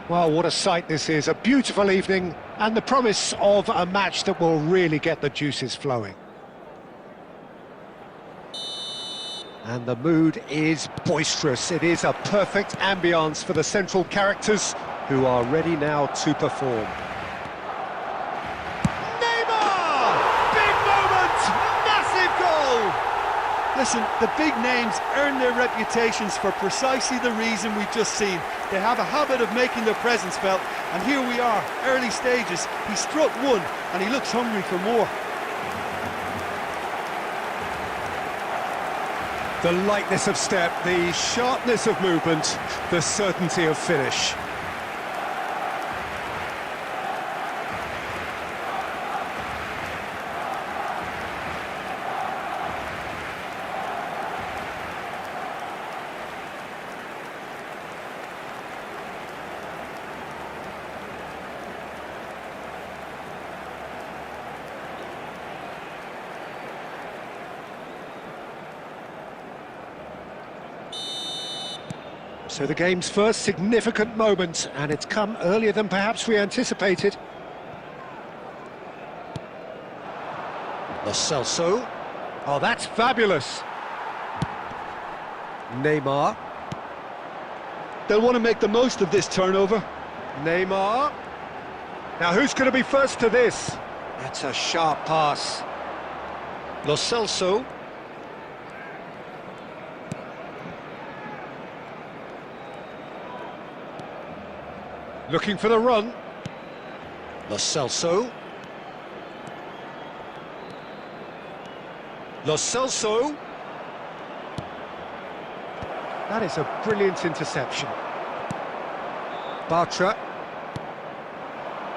Well, what a sight this is, a beautiful evening and the promise of a match that will really get the juices flowing. And the mood is boisterous. It is a perfect ambience for the central characters who are ready now to perform. Neymar! Big moment! Massive goal! Listen, the big names earn their reputations for precisely the reason we've just seen. They have a habit of making their presence felt, and here we are, early stages. He struck one, and he looks hungry for more. The lightness of step, the sharpness of movement, the certainty of finish. So the game's first significant moment, and it's come earlier than perhaps we anticipated. Lo Celso. Oh, that's fabulous. Neymar. They'll want to make the most of this turnover. Neymar. Now who's going to be first to this? That's a sharp pass. Lo Celso. Looking for the run. Lo Celso. Lo Celso. That is a brilliant interception. Bartra.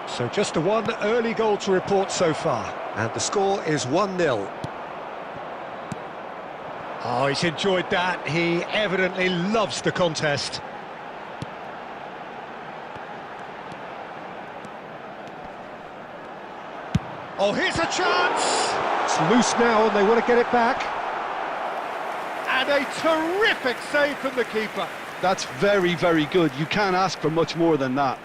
So just the one early goal to report so far. And the score is 1-0. Oh, he's enjoyed that. He evidently loves the contest. Oh, here's a chance! It's loose now and they want to get it back. And a terrific save from the keeper. That's very, very good. You can't ask for much more than that.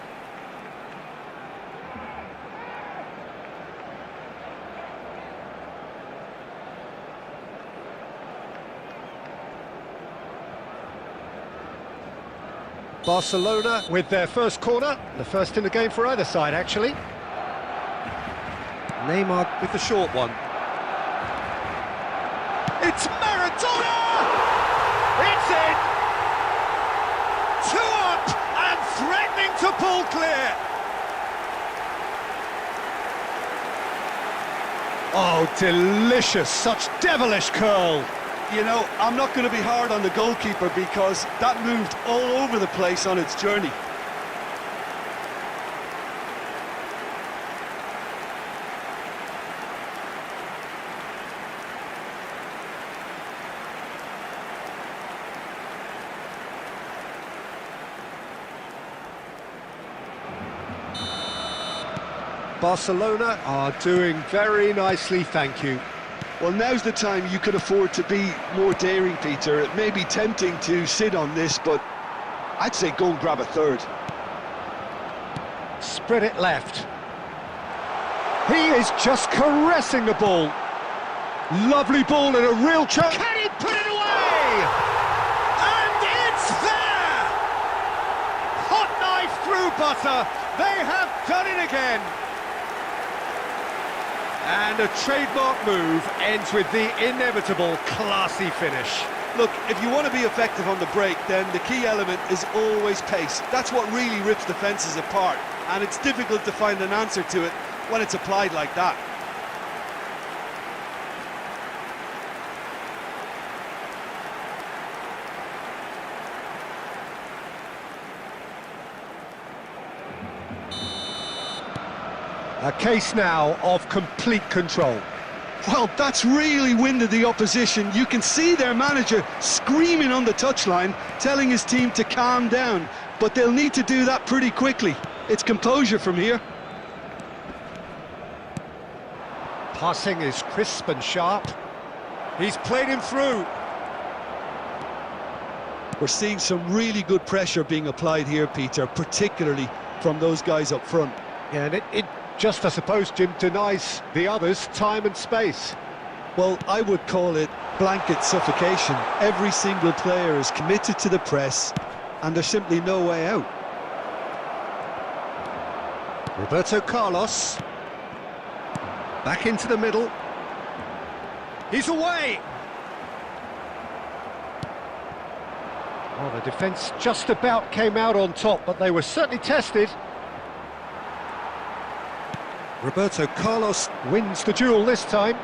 Barcelona with their first corner, the first in the game for either side, actually. Neymar with the short one. It's Maradona! It's in! 2 up and threatening to pull clear. Oh, delicious, such devilish curl. You know, I'm not going to be hard on the goalkeeper because that moved all over the place on its journey. Barcelona are doing very nicely, thank you. Well, now's the time you could afford to be more daring, Peter. It may be tempting to sit on this, but I'd say go and grab a third. Spread it left. He is just caressing the ball. Lovely ball and a real chance. Can he put it away? And it's there! Hot knife through butter. They have done it again. And a trademark move ends with the inevitable classy finish. Look, if you want to be effective on the break, then the key element is always pace. That's what really rips defences apart, and it's difficult to find an answer to it when it's applied like that. A case now of complete control. Well, that's really winded the opposition. You can see their manager screaming on the touchline, telling his team to calm down. But they'll need to do that pretty quickly. It's composure from here. Passing is crisp and sharp. He's played him through. We're seeing some really good pressure being applied here, Peter, particularly from those guys up front. Yeah, and it just, I suppose, Jim, denies the others time and space. Well, I would call it blanket suffocation. Every single player is committed to the press, and there's simply no way out. Roberto Carlos. Back into the middle. He's away! Well, the defence just about came out on top, but they were certainly tested. Roberto Carlos wins the duel this time.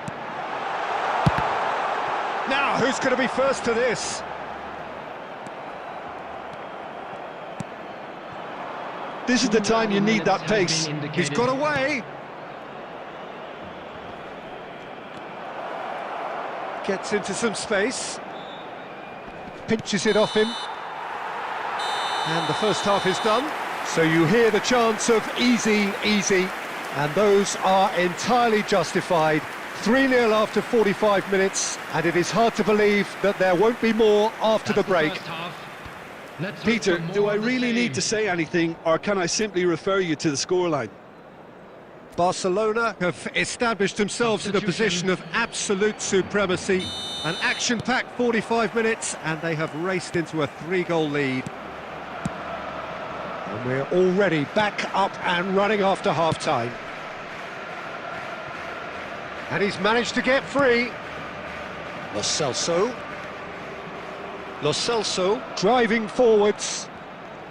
Now, who's going to be first to this? This is the time you need that pace. He's got away. Gets into some space. Pinches it off him. And the first half is done. So you hear the chants of easy, easy. And those are entirely justified. 3-0 after 45 minutes. And it is hard to believe that there won't be more after the break. Peter, do I really need to say anything, or can I simply refer you to the scoreline? Barcelona have established themselves in a position of absolute supremacy. An action-packed 45 minutes, and they have raced into a 3-goal lead. And we're already back up and running after half-time. And he's managed to get free. Lo Celso driving forwards.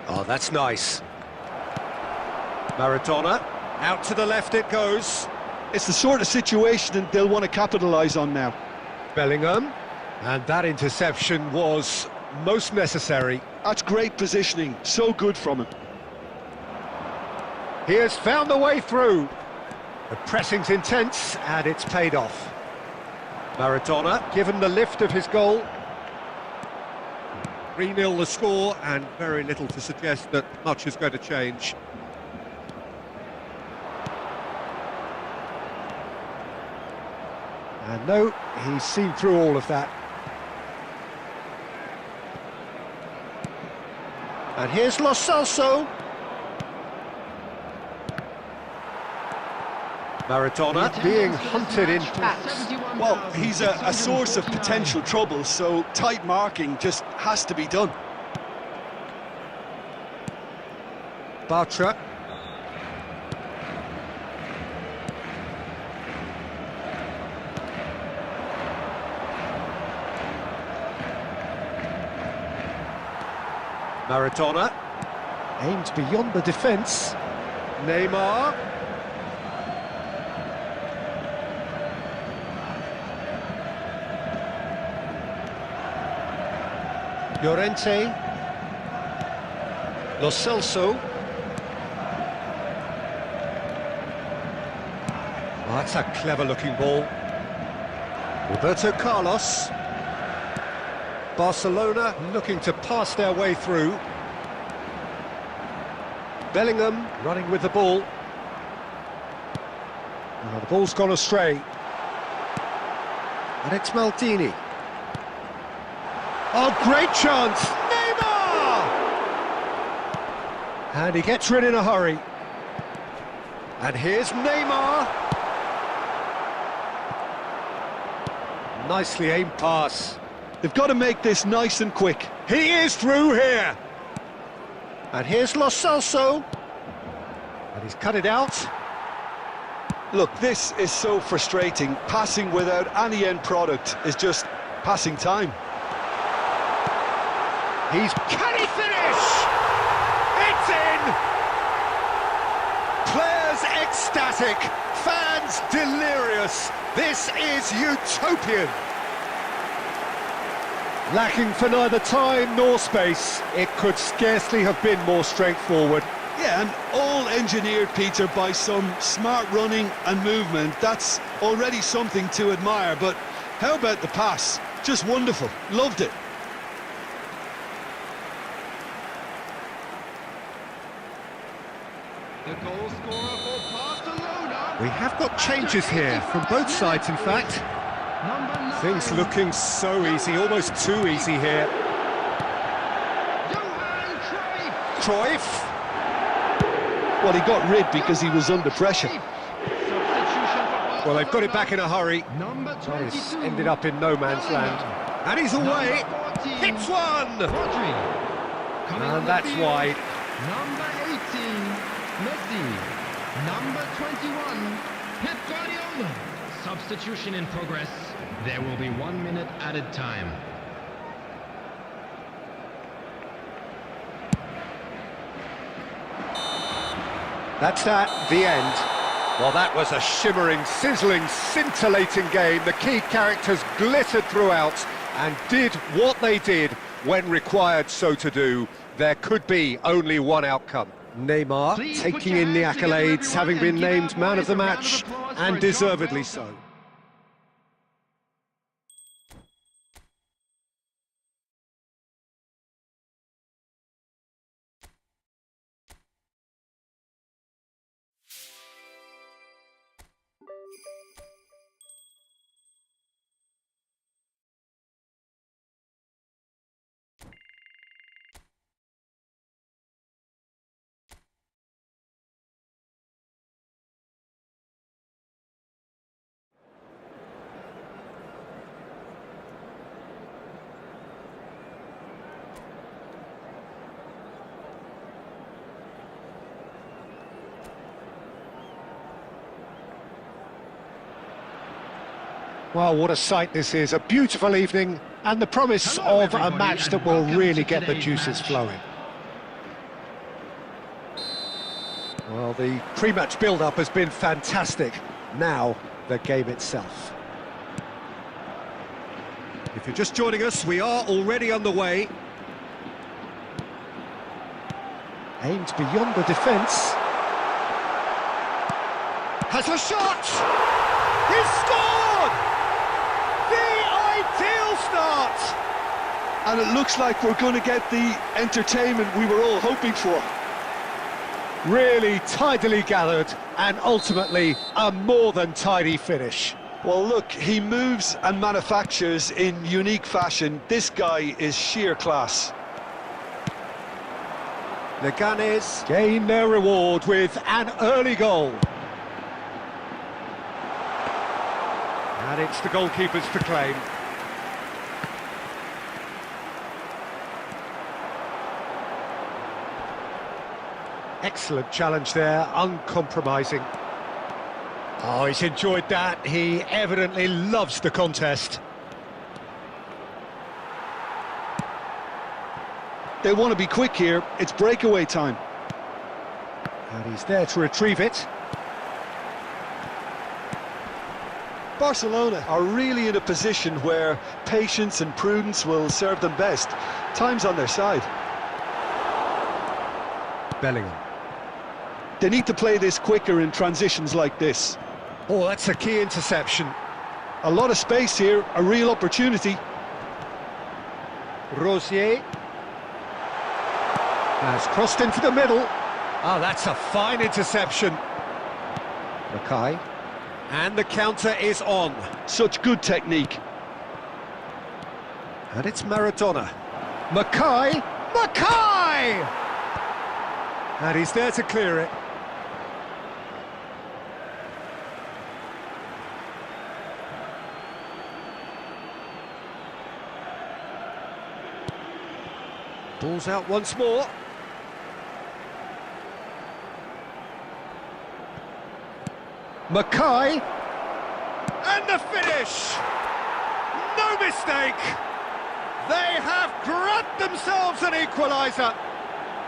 Oh, that's nice. Maradona, out to the left it goes. It's the sort of situation they'll want to capitalise on now. Bellingham, and that interception was most necessary. That's great positioning, so good from him. He has found the way through. The pressing's intense, and it's paid off. Maradona, given the lift of his goal. 3-0 the score, and very little to suggest that much is going to change. And no, he's seen through all of that. And here's Lo Celso. Maradona being hunted in packs. Well, he's a source of potential trouble, so tight marking just has to be done. Bartra. Maradona aimed beyond the defence. Neymar. Llorente. Lo Celso. Oh, that's a clever-looking ball. Roberto Carlos. Barcelona looking to pass their way through. Bellingham running with the ball. Oh, the ball's gone astray. And it's Maldini. Oh, great chance! Neymar! And he gets rid in a hurry. And here's Neymar. Nicely aimed pass. They've got to make this nice and quick. He is through here. And here's Lo Celso. And he's cut it out. Look, this is so frustrating. Passing without any end product is just passing time. Can he finish? It's in! Players ecstatic, fans delirious. This is utopian. Lacking for neither time nor space, it could scarcely have been more straightforward. Yeah, and all engineered, Peter, by some smart running and movement. That's already something to admire, but how about the pass? Just wonderful. Loved it. The goal scorer for Barcelona. We have got changes here, from both sides in fact. Things looking so easy, almost too easy here. Cruyff. Well, he got rid because he was under pressure. Well, they've got it back in a hurry. Number Well, it's 22. ended up in no man's land. And he's away. Number 14. Hits one. Rodri. Coming on And the that's field. wide. Number 18, Messi. Number 21, Pep Guardiola. Substitution in progress. There will be 1 minute added time. That's that, the end. Well, that was a shimmering, sizzling, scintillating game. The key characters glittered throughout and did what they did when required so to do. There could be only one outcome. Neymar Please put taking your in the hands together, accolades, everyone, having been and give named our man of boys the a round of match, applause for and a job deservedly well so. done. Well, what a sight this is. A beautiful evening and the promise Hello, of a everybody, match that and will welcome really to get the today's juices match. flowing. Well, the pre-match build-up has been fantastic. Now, the game itself. If you're just joining us, we are already underway. Aimed beyond the defence. Has a shot! He's scored! The ideal start! And it looks like we're going to get the entertainment we were all hoping for. Really tidily gathered and ultimately a more than tidy finish. Well, look, he moves and manufactures in unique fashion. This guy is sheer class. Leganes gain their reward with an early goal. And it's the goalkeepers to claim. Excellent challenge there, uncompromising. Oh, he's enjoyed that. He evidently loves the contest. They want to be quick here. It's breakaway time. And he's there to retrieve it. Barcelona are really in a position where patience and prudence will serve them best. Time's on their side. Bellingham. They need to play this quicker in transitions like this. Oh, that's a key interception. A lot of space here, a real opportunity. Rosier has crossed into the middle. Oh, that's a fine interception. Mackay. And the counter is on. Such good technique. And it's Maradona. Mackay! Mackay! And he's there to clear it. Ball's out once more. Mackay, and the finish! No mistake! They have grabbed themselves an equaliser.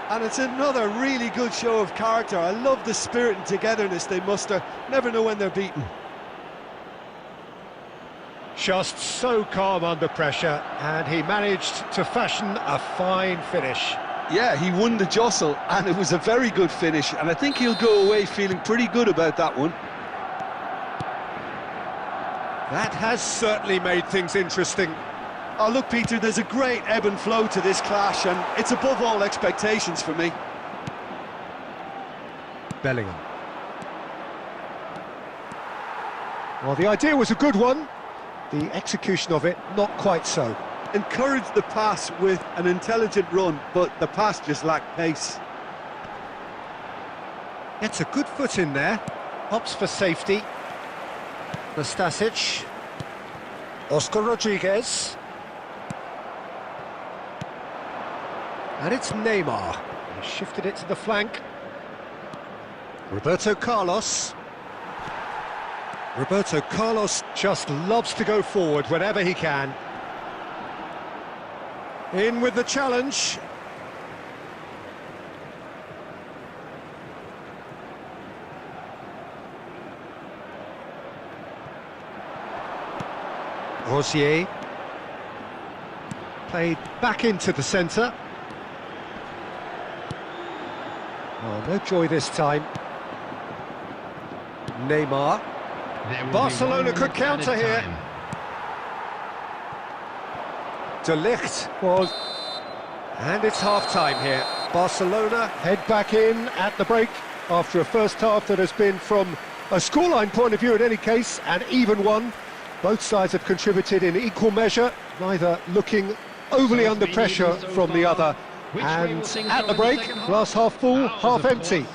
And it's another really good show of character. I love the spirit and togetherness they muster. Never know when they're beaten. Just so calm under pressure, and he managed to fashion a fine finish. Yeah, he won the jostle, and it was a very good finish. And I think he'll go away feeling pretty good about that one. That has certainly made things interesting. Oh, look, Peter, there's a great ebb and flow to this clash, and it's above all expectations for me. Bellingham. Well, the idea was a good one. The execution of it, not quite so. Encouraged the pass with an intelligent run, but the pass just lacked pace. Gets a good foot in there. Opts for safety. Nastasic. Oscar Rodriguez. And it's Neymar. He shifted it to the flank. Roberto Carlos. Roberto Carlos just loves to go forward whenever he can. In with the challenge. Rosier. Played back into the centre. Oh, no joy this time. Neymar. Barcelona could counter here. De Ligt was... And it's half-time here. Barcelona head back in at the break after a first half that has been, from a scoreline point of view in any case, an even one. Both sides have contributed in equal measure, neither looking overly under pressure from the other. And at the break, glass half full, half empty.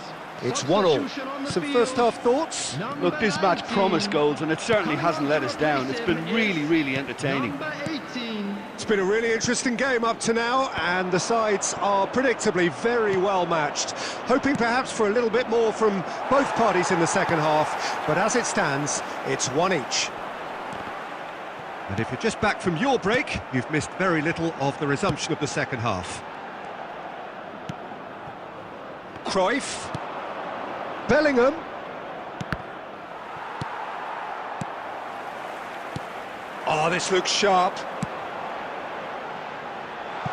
It's 1-1. Some first half thoughts? Look, this match promised goals, and it certainly hasn't let us down. It's been really, really entertaining. It's been a really interesting game up to now, and the sides are predictably very well matched. Hoping perhaps for a little bit more from both parties in the second half, but as it stands, it's one each. And if you're just back from your break, you've missed very little of the resumption of the second half. Cruyff. Bellingham. Oh, this looks sharp.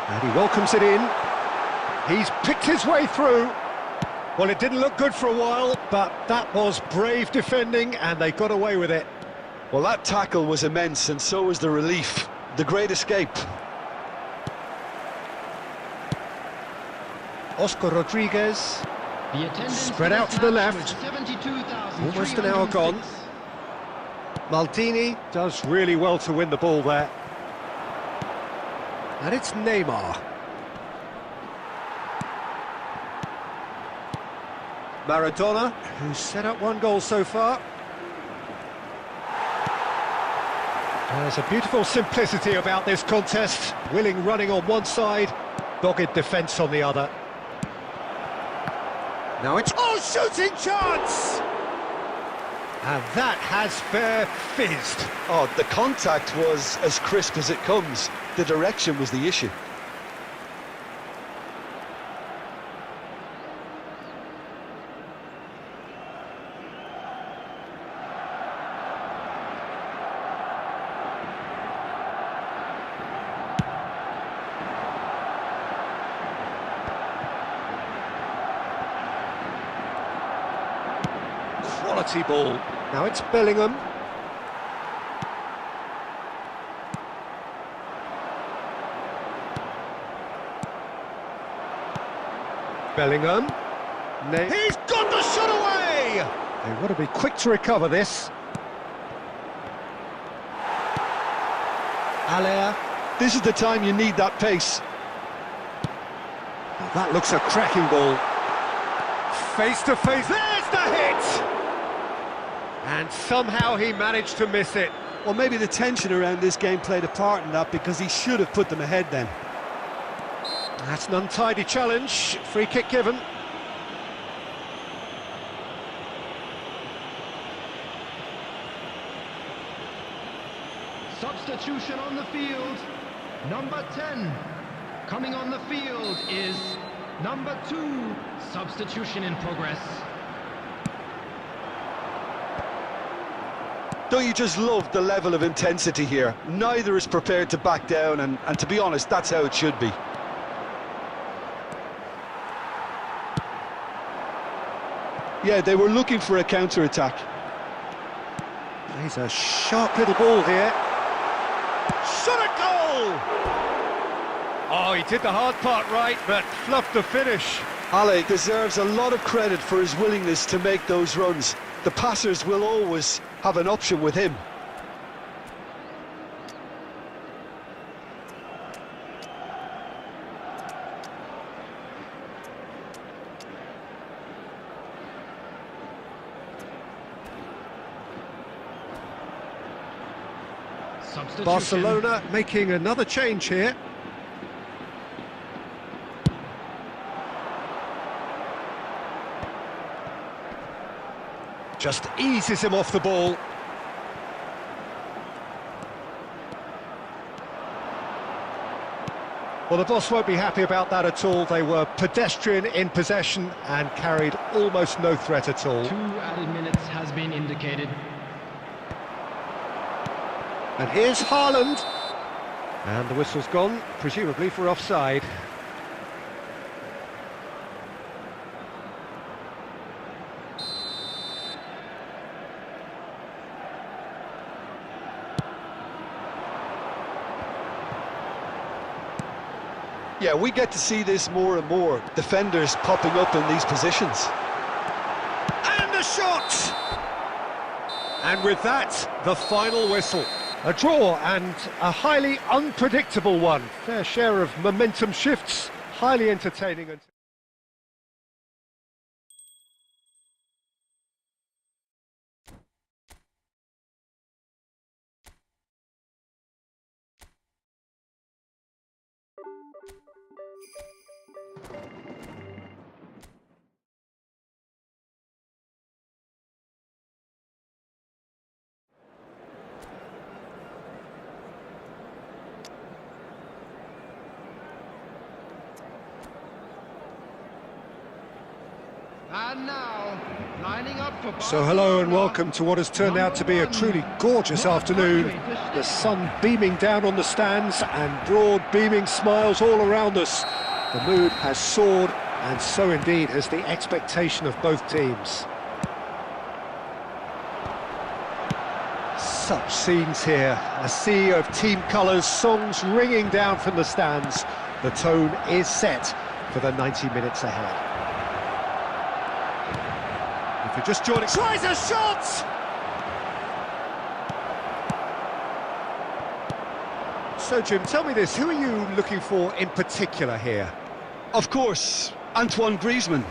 And he welcomes it in. He's picked his way through. Well, it didn't look good for a while, but that was brave defending, and they got away with it. Well, that tackle was immense, and so was the relief. The great escape. Oscar Rodriguez. Spread out to the left. Almost an hour gone. Maldini does really well to win the ball there. And it's Neymar. Maradona, who's set up one goal so far. There's a beautiful simplicity about this contest. Willing running on one side, dogged defence on the other. Now it's... Oh, shooting chance! And that has fair fizzed. Oh, the contact was as crisp as it comes. The direction was the issue. Quality ball. Now it's Bellingham. Bellingham. He's got the shot away! They want to be quick to recover this. Allaire. This is the time you need that pace. Oh, that looks a cracking ball. Face to face. There's the hit! And somehow he managed to miss it. Well, maybe the tension around this game played a part in that, because he should have put them ahead then. That's an untidy challenge. Free kick given. Substitution on the field. Number 10. Coming on the field is number 2. Substitution in progress. Don't you just love the level of intensity here? Neither is prepared to back down, and to be honest, that's how it should be. Yeah, they were looking for a counter-attack. He's a sharp little ball here. Shot a goal! Oh, he did the hard part right, but fluffed the finish. Ale deserves a lot of credit for his willingness to make those runs. The passers will always have an option with him. Substitution. Barcelona making another change here. Just eases him off the ball. Well, the boss won't be happy about that at all. They were pedestrian in possession and carried almost no threat at all. 2 added minutes has been indicated. And here's Haaland. And the whistle's gone, presumably for offside. Yeah, we get to see this more and more. Defenders popping up in these positions. And a shot! And with that, the final whistle. A draw and a highly unpredictable one. Fair share of momentum shifts, highly entertaining. And now, lining up for So hello and welcome to what has turned out to be a truly gorgeous afternoon. The sun beaming down on the stands and broad beaming smiles all around us. The mood has soared, and so indeed has the expectation of both teams. Such scenes here, a sea of team colours, songs ringing down from the stands. The tone is set for the 90 minutes ahead. If you're just joining... Tries a shot! So, Jim, tell me this, who are you looking for in particular here? Of course, Antoine Griezmann.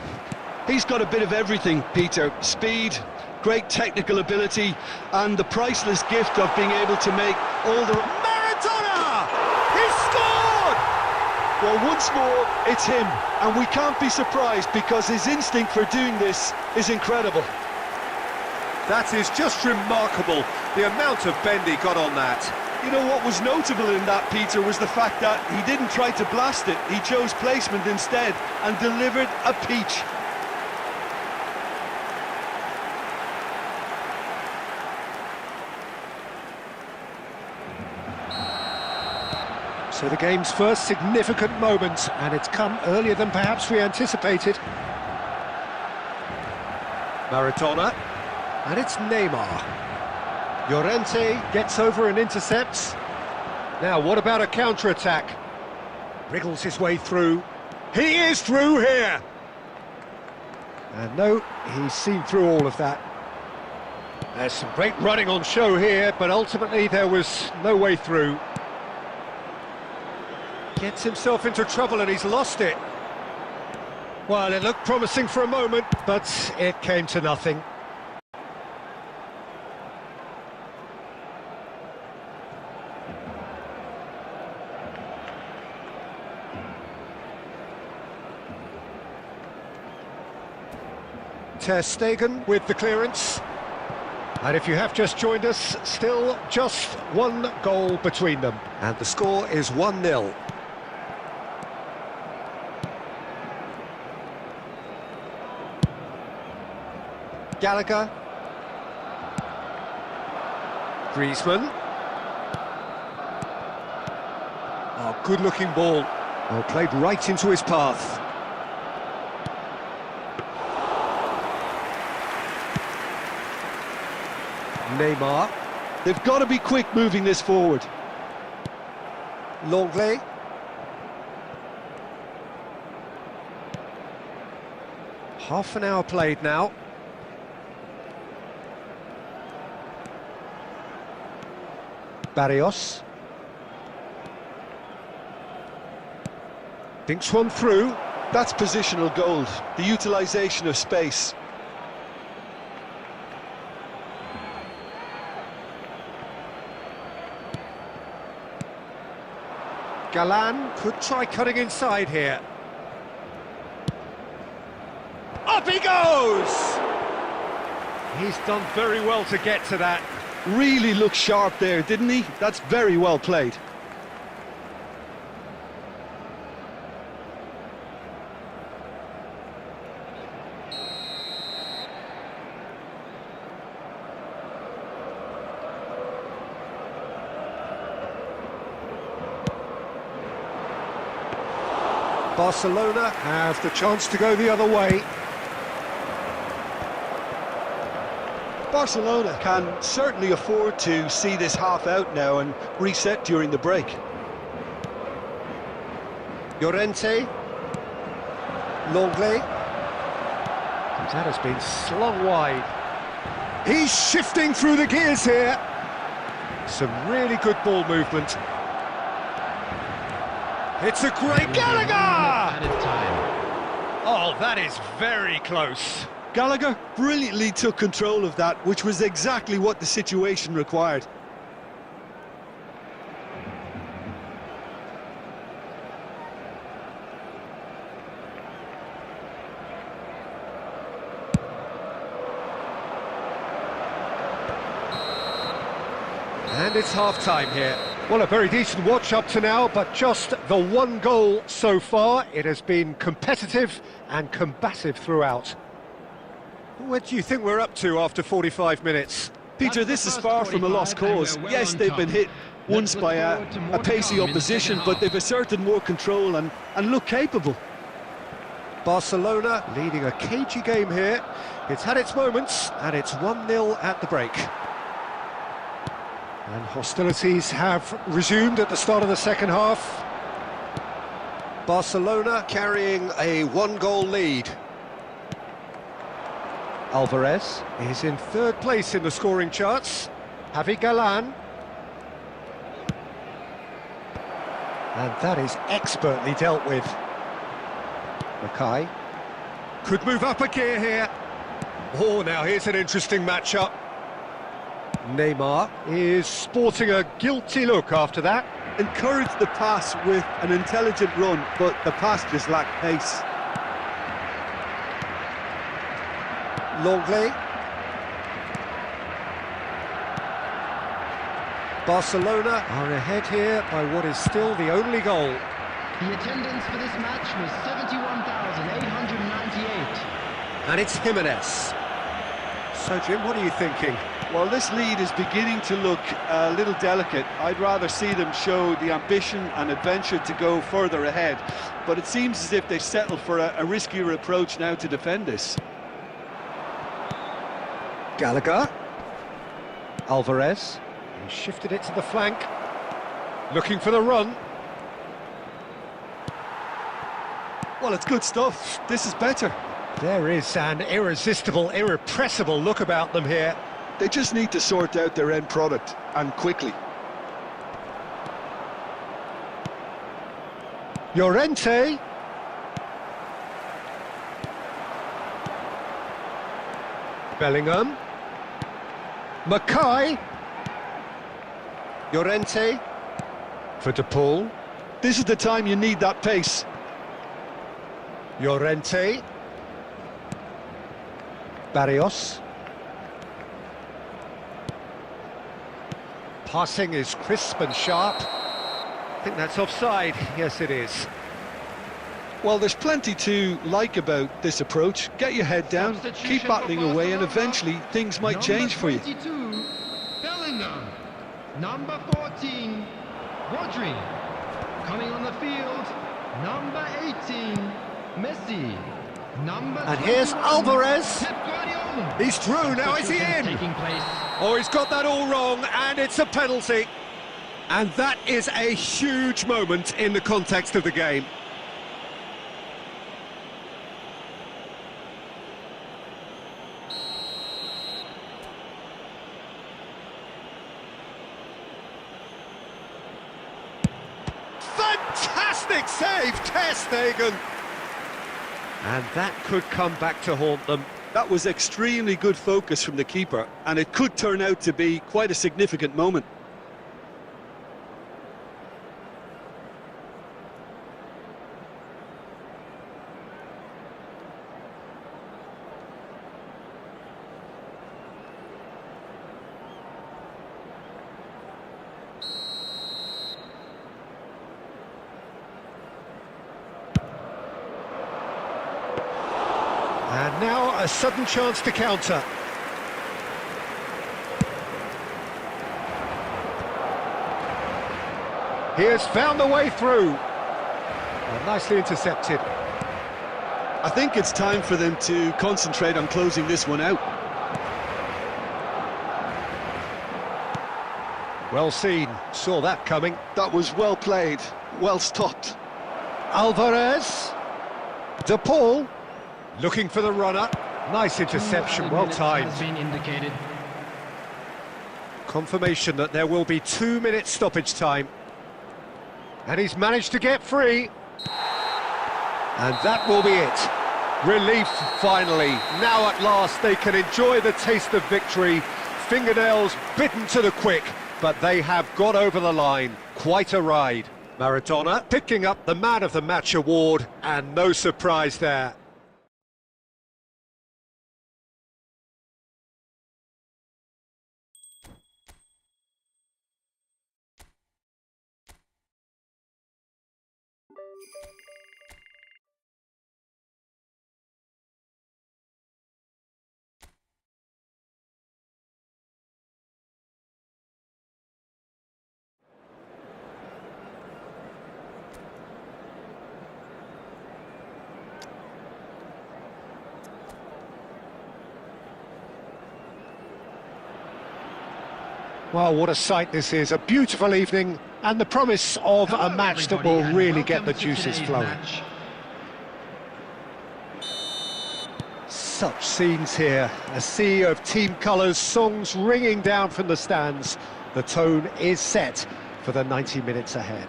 He's got a bit of everything, Peter. Speed, great technical ability, and the priceless gift of being able to make all the... Maradona! He scored! Well, once more, it's him, and we can't be surprised because his instinct for doing this is incredible. That is just remarkable, the amount of bend he got on that. You know what was notable in that, Peter, was the fact that he didn't try to blast it. He chose placement instead and delivered a peach. So the game's first significant moment, and it's come earlier than perhaps we anticipated. Maradona, and it's Neymar. Llorente gets over and intercepts. Now, what about a counter-attack? Wriggles his way through. He is through here! And no, he's seen through all of that. There's some great running on show here, but ultimately there was no way through. Gets himself into trouble and he's lost it. Well, it looked promising for a moment, but it came to nothing. Ter Stegen with the clearance. And if you have just joined us, still just one goal between them. And the score is 1-0. Gallagher. Griezmann. Oh, good-looking ball. Oh, played right into his path. Neymar. They've got to be quick moving this forward. Longley. Half an hour played now. Barrios. Thinks one through. That's positional gold, the utilisation of space. Galan could try cutting inside here. Up he goes! He's done very well to get to that. Really looked sharp there, didn't he? That's very well played. Barcelona have the chance to go the other way. Barcelona can certainly afford to see this half out now and reset during the break. Llorente. Longley. That has been slung wide. He's shifting through the gears here. Some really good ball movement. It's a great Gallagher! Oh, that is very close. Gallagher brilliantly took control of that, which was exactly what the situation required. And it's half-time here. Well, a very decent watch up to now, but just the one goal so far. It has been competitive and combative throughout. What do you think we're up to after 45 minutes? Peter, this is far from a lost cause. Yes, they've been hit once by a pacey opposition, but they've asserted more control and look capable. Barcelona leading a cagey game here. It's had its moments, and it's 1-0 at the break. And hostilities have resumed at the start of the second half. Barcelona carrying a one-goal lead. Alvarez is in third place in the scoring charts. Javi Galan. And that is expertly dealt with. Mackay could move up a gear here. Oh, now here's an interesting matchup. Neymar is sporting a guilty look after that. Encouraged the pass with an intelligent run, but the pass just lacked pace. Longley. Barcelona are ahead here by what is still the only goal. The attendance for this match was 71,898. And it's Jimenez. So, Jim, what are you thinking? Well, this lead is beginning to look a little delicate. I'd rather see them show the ambition and adventure to go further ahead. But it seems as if they settle for a riskier approach now to defend this. Gallagher. Alvarez. He shifted it to the flank. Looking for the run. Well, it's good stuff. This is better. There is an irresistible, irrepressible look about them here. They just need to sort out their end product, and quickly. Llorente. Bellingham. Mackay. Llorente. For De Paul. This is the time you need that pace. Llorente. Barrios. Passing is crisp and sharp. I think that's offside. Yes, it is. Well, there's plenty to like about this approach. Get your head down, keep battling away, and eventually things might change for you. Number 22, Bellingham. Number 14, Rodri. Coming on the field, number 18, Messi. And here's Alvarez. He's through, now is he in? Oh, he's got that all wrong, and it's a penalty. And that is a huge moment in the context of the game. Fantastic save, Ter Stegen. And that could come back to haunt them. That was extremely good focus from the keeper, and it could turn out to be quite a significant moment. And now a sudden chance to counter. He has found the way through. And nicely intercepted. I think it's time for them to concentrate on closing this one out. Well seen, saw that coming. That was well played, well stopped. Alvarez. De Paul. Looking for the runner. Nice interception, well timed. Has been indicated. Confirmation that there will be 2 minutes stoppage time. And he's managed to get free. And that will be it. Relief, finally. Now at last they can enjoy the taste of victory. Fingernails bitten to the quick, but they have got over the line. Quite a ride. Maradona picking up the Man of the Match award, and no surprise there. Well, what a sight this is. A beautiful evening and the promise of a match that will really get the juices flowing. Such scenes here. A sea of team colours, songs ringing down from the stands. The tone is set for the 90 minutes ahead.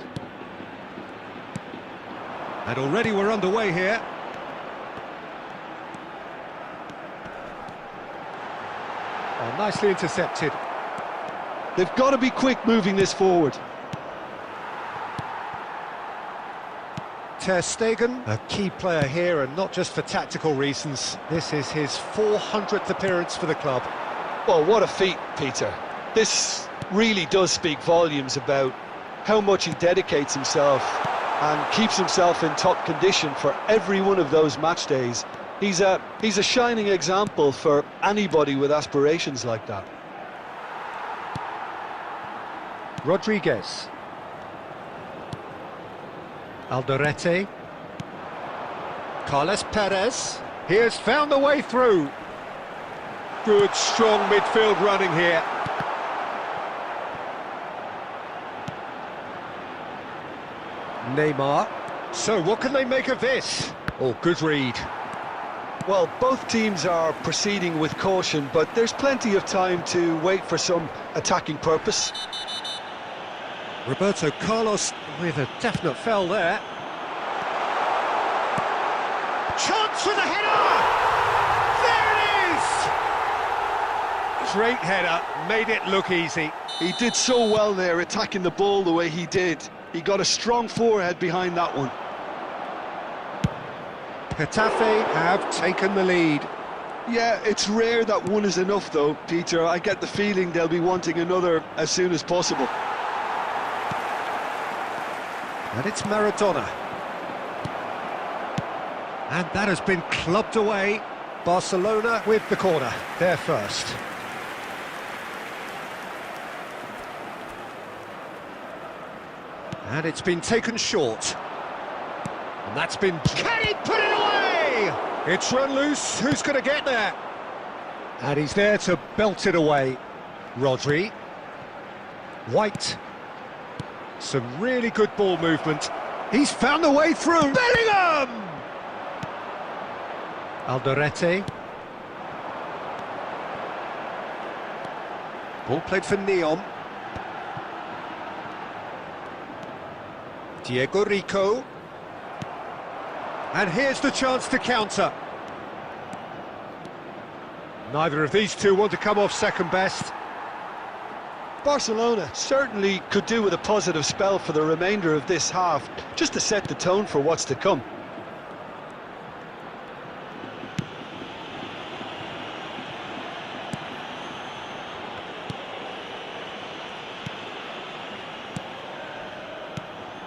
And already we're underway here. Oh, nicely intercepted. They've got to be quick moving this forward. Ter Stegen, a key player here, and not just for tactical reasons. This is his 400th appearance for the club. Well, what a feat, Peter. This really does speak volumes about how much he dedicates himself and keeps himself in top condition for every one of those match days. He's a shining example for anybody with aspirations like that. Rodriguez. Alderete. Carles Perez. He has found the way through. Good, strong midfield running here. Neymar. So what can they make of this? Oh, good read. Well, both teams are proceeding with caution, but there's plenty of time to wait for some attacking purpose. Roberto Carlos with a definite foul there. Chance for the header! There it is! Great header, made it look easy. He did so well there, attacking the ball the way he did. He got a strong forehead behind that one. Getafe have taken the lead. Yeah, it's rare that one is enough though, Peter. I get the feeling they'll be wanting another as soon as possible. And it's Maradona. And that has been clubbed away. Barcelona with the corner, they're first. And it's been taken short. And that's been... Can he put it away? It's run loose, who's going to get there? And he's there to belt it away. Rodri. White. Some really good ball movement. He's found the way through. Bellingham! Alderete. Ball played for Neon. Diego Rico. And here's the chance to counter. Neither of these two want to come off second best. Barcelona certainly could do with a positive spell for the remainder of this half, just to set the tone for what's to come.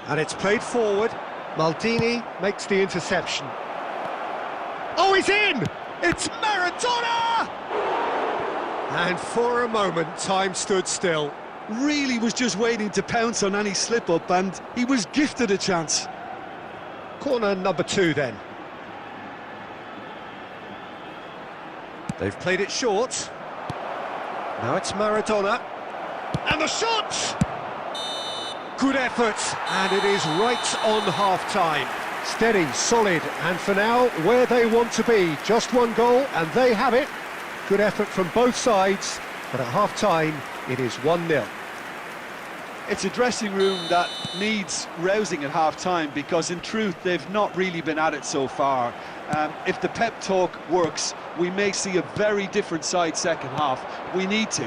And it's played forward. Maldini makes the interception. Oh, he's in! It's Maradona! And for a moment, time stood still. Really was just waiting to pounce on any slip-up, and he was gifted a chance. Corner number 2 then. They've played it short. Now it's Maradona. And the shot! Good effort, and it is right on half-time. Steady, solid, and for now, where they want to be. Just one goal, and they have it. Good effort from both sides, but at half-time, it is 1-0. It's a dressing room that needs rousing at half-time, because in truth, they've not really been at it so far. If the pep talk works, we may see a very different side second half. We need to.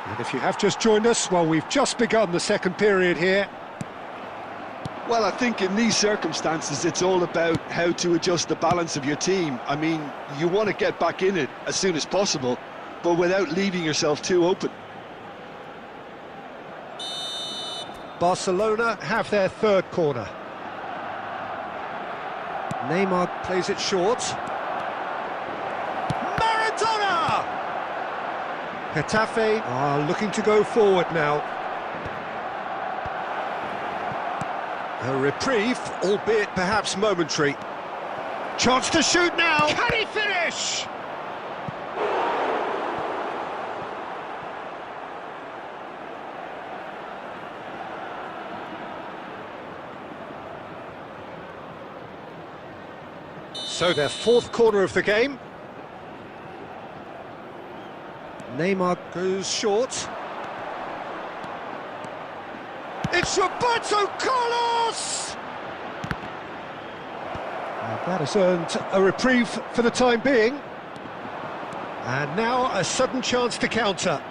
And if you have just joined us, well, we've just begun the second period here. Well, I think in these circumstances, it's all about how to adjust the balance of your team. I mean, you want to get back in it as soon as possible, but without leaving yourself too open. Barcelona have their third corner. Neymar plays it short. Maradona! Getafe are looking to go forward now. A reprieve, albeit perhaps momentary. Chance to shoot now! Can he finish? So their fourth corner of the game. Neymar goes short. It's Roberto Carlos! And that has earned a reprieve for the time being. And now a sudden chance to counter.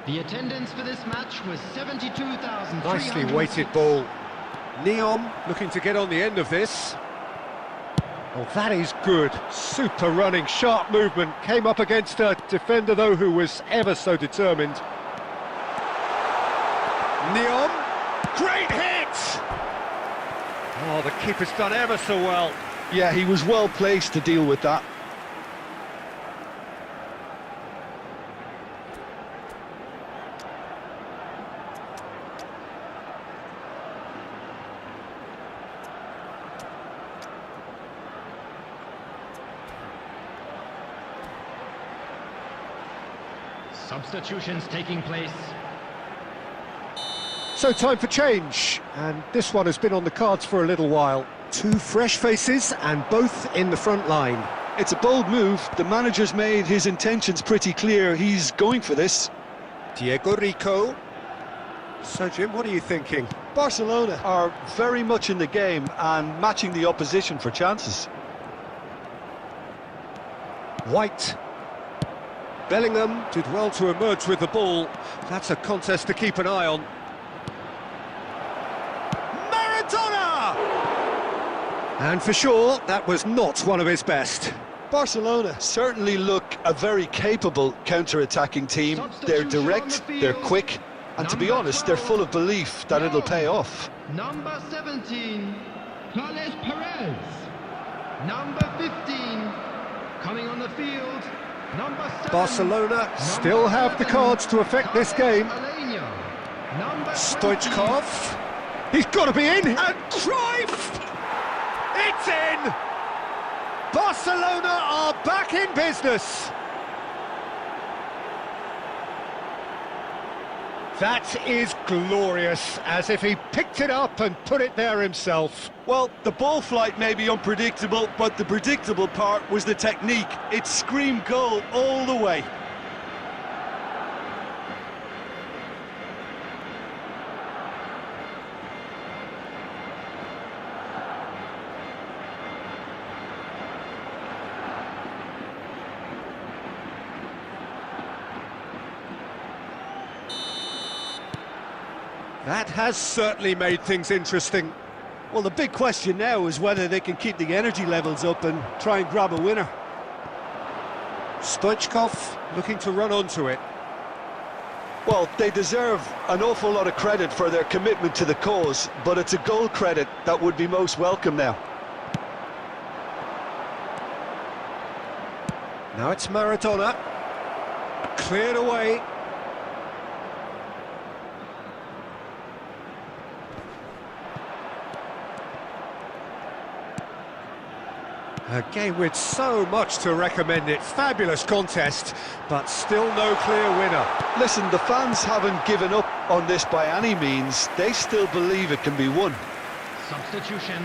The attendance for this match was 72,000. Nicely weighted ball. Neom looking to get on the end of this. Oh, that is good. Super running, sharp movement. Came up against a defender, though, who was ever so determined. Neom, great hit! Oh, the keeper's done ever so well. Yeah, he was well placed to deal with that. Substitutions taking place. So time for change, and this one has been on the cards for a little while. Two fresh faces, and both in the front line. It's a bold move. The manager's made his intentions pretty clear. He's going for this. Diego Rico. So, Jim, what are you thinking? Barcelona are very much in the game and matching the opposition for chances. White. Bellingham did well to emerge with the ball. That's a contest to keep an eye on. Maradona! And for sure, that was not one of his best. Barcelona certainly look a very capable counter-attacking team. They're direct, they're quick, and to be honest, they're full of belief that it'll pay off. Number 17, Carles Perez. Number 15, coming on the field. Number 7, Barcelona still have the cards to affect this game. Stoichkov. He's got to be in, and Cruyff! It's in! Barcelona are back in business. That is glorious, as if he picked it up and put it there himself. Well, the ball flight may be unpredictable, but the predictable part was the technique. It screamed goal all the way. That has certainly made things interesting. Well, the big question now is whether they can keep the energy levels up and try and grab a winner. Stoichkov looking to run onto it. Well, they deserve an awful lot of credit for their commitment to the cause, but it's a goal credit that would be most welcome now. Now it's Maradona. Cleared away. A game with so much to recommend it. Fabulous contest, but still no clear winner. Listen, the fans haven't given up on this by any means. They still believe it can be won. Substitution.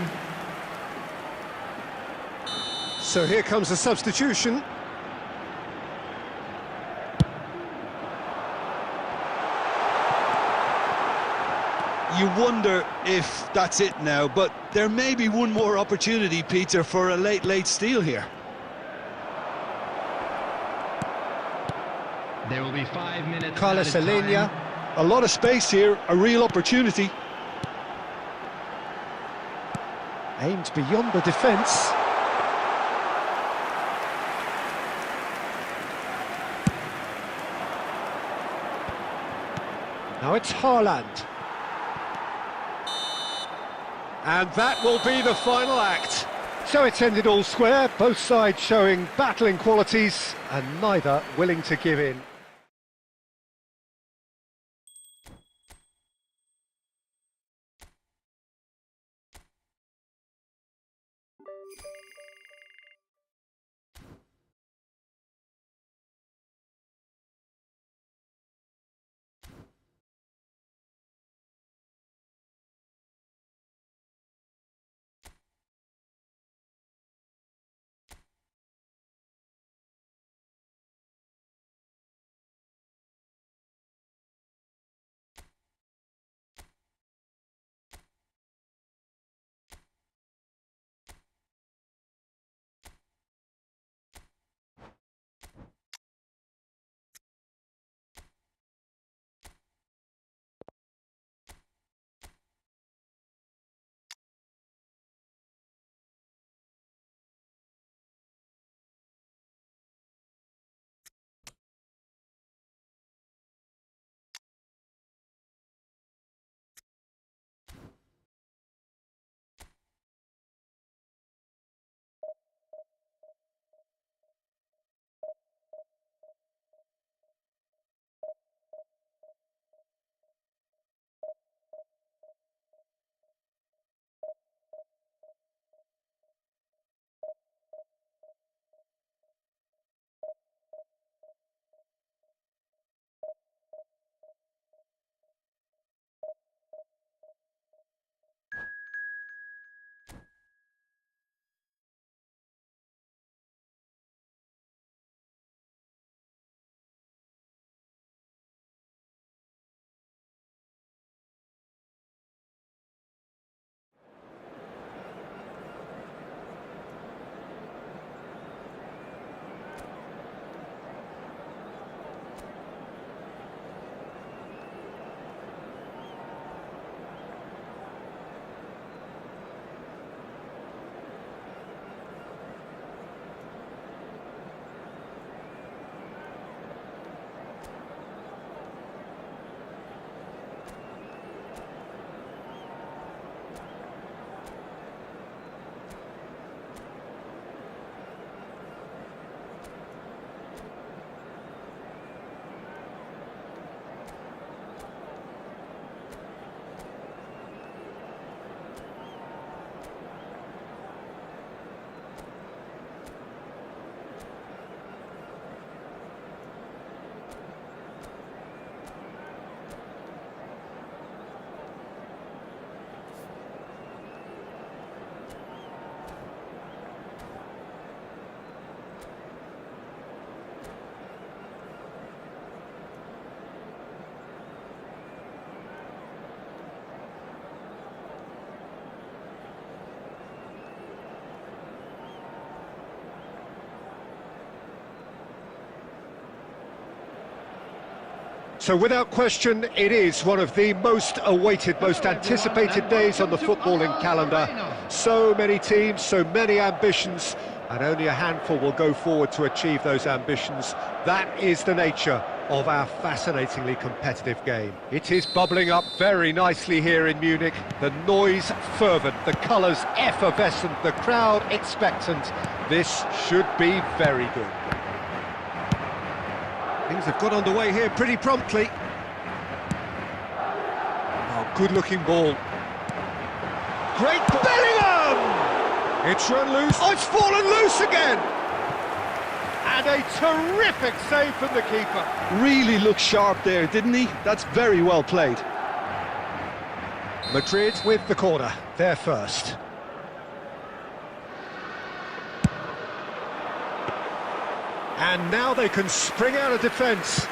So here comes a substitution. You wonder if that's it now, but there may be one more opportunity, Peter, for a late steal here. There will be 5 minutes. Carlos added time. Alenia. A lot of space here, a real opportunity. Aimed beyond the defence. Now it's Haaland. And that will be the final act. So it's ended all square, both sides showing battling qualities and neither willing to give in. So without question, it is one of the most awaited, most anticipated days on the footballing calendar. So many teams, so many ambitions, and only a handful will go forward to achieve those ambitions. That is the nature of our fascinatingly competitive game. It is bubbling up very nicely here in Munich. The noise fervent, the colours effervescent, the crowd expectant. This should be very good. Things have got underway here pretty promptly. Oh, good-looking ball. Great ball. Bellingham! It's run loose. Oh, it's fallen loose again! And a terrific save from the keeper. Really looked sharp there, didn't he? That's very well played. Madrid with the corner. They're first. And now they can spring out of defence.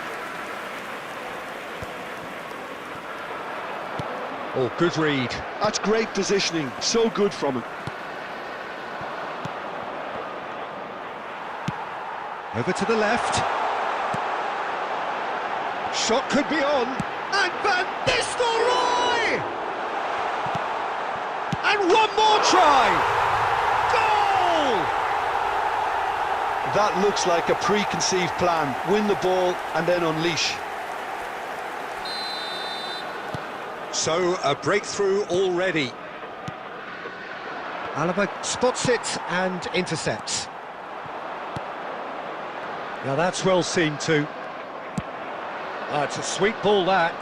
Oh, good read. That's great positioning. So good from him. Over to the left. Shot could be on. And Van Nistelrooy! And one more try! Goal! That looks like a preconceived plan. Win the ball and then unleash. So, a breakthrough already. Alaba spots it and intercepts. Now that's well seen too. Oh, it's a sweet ball, that.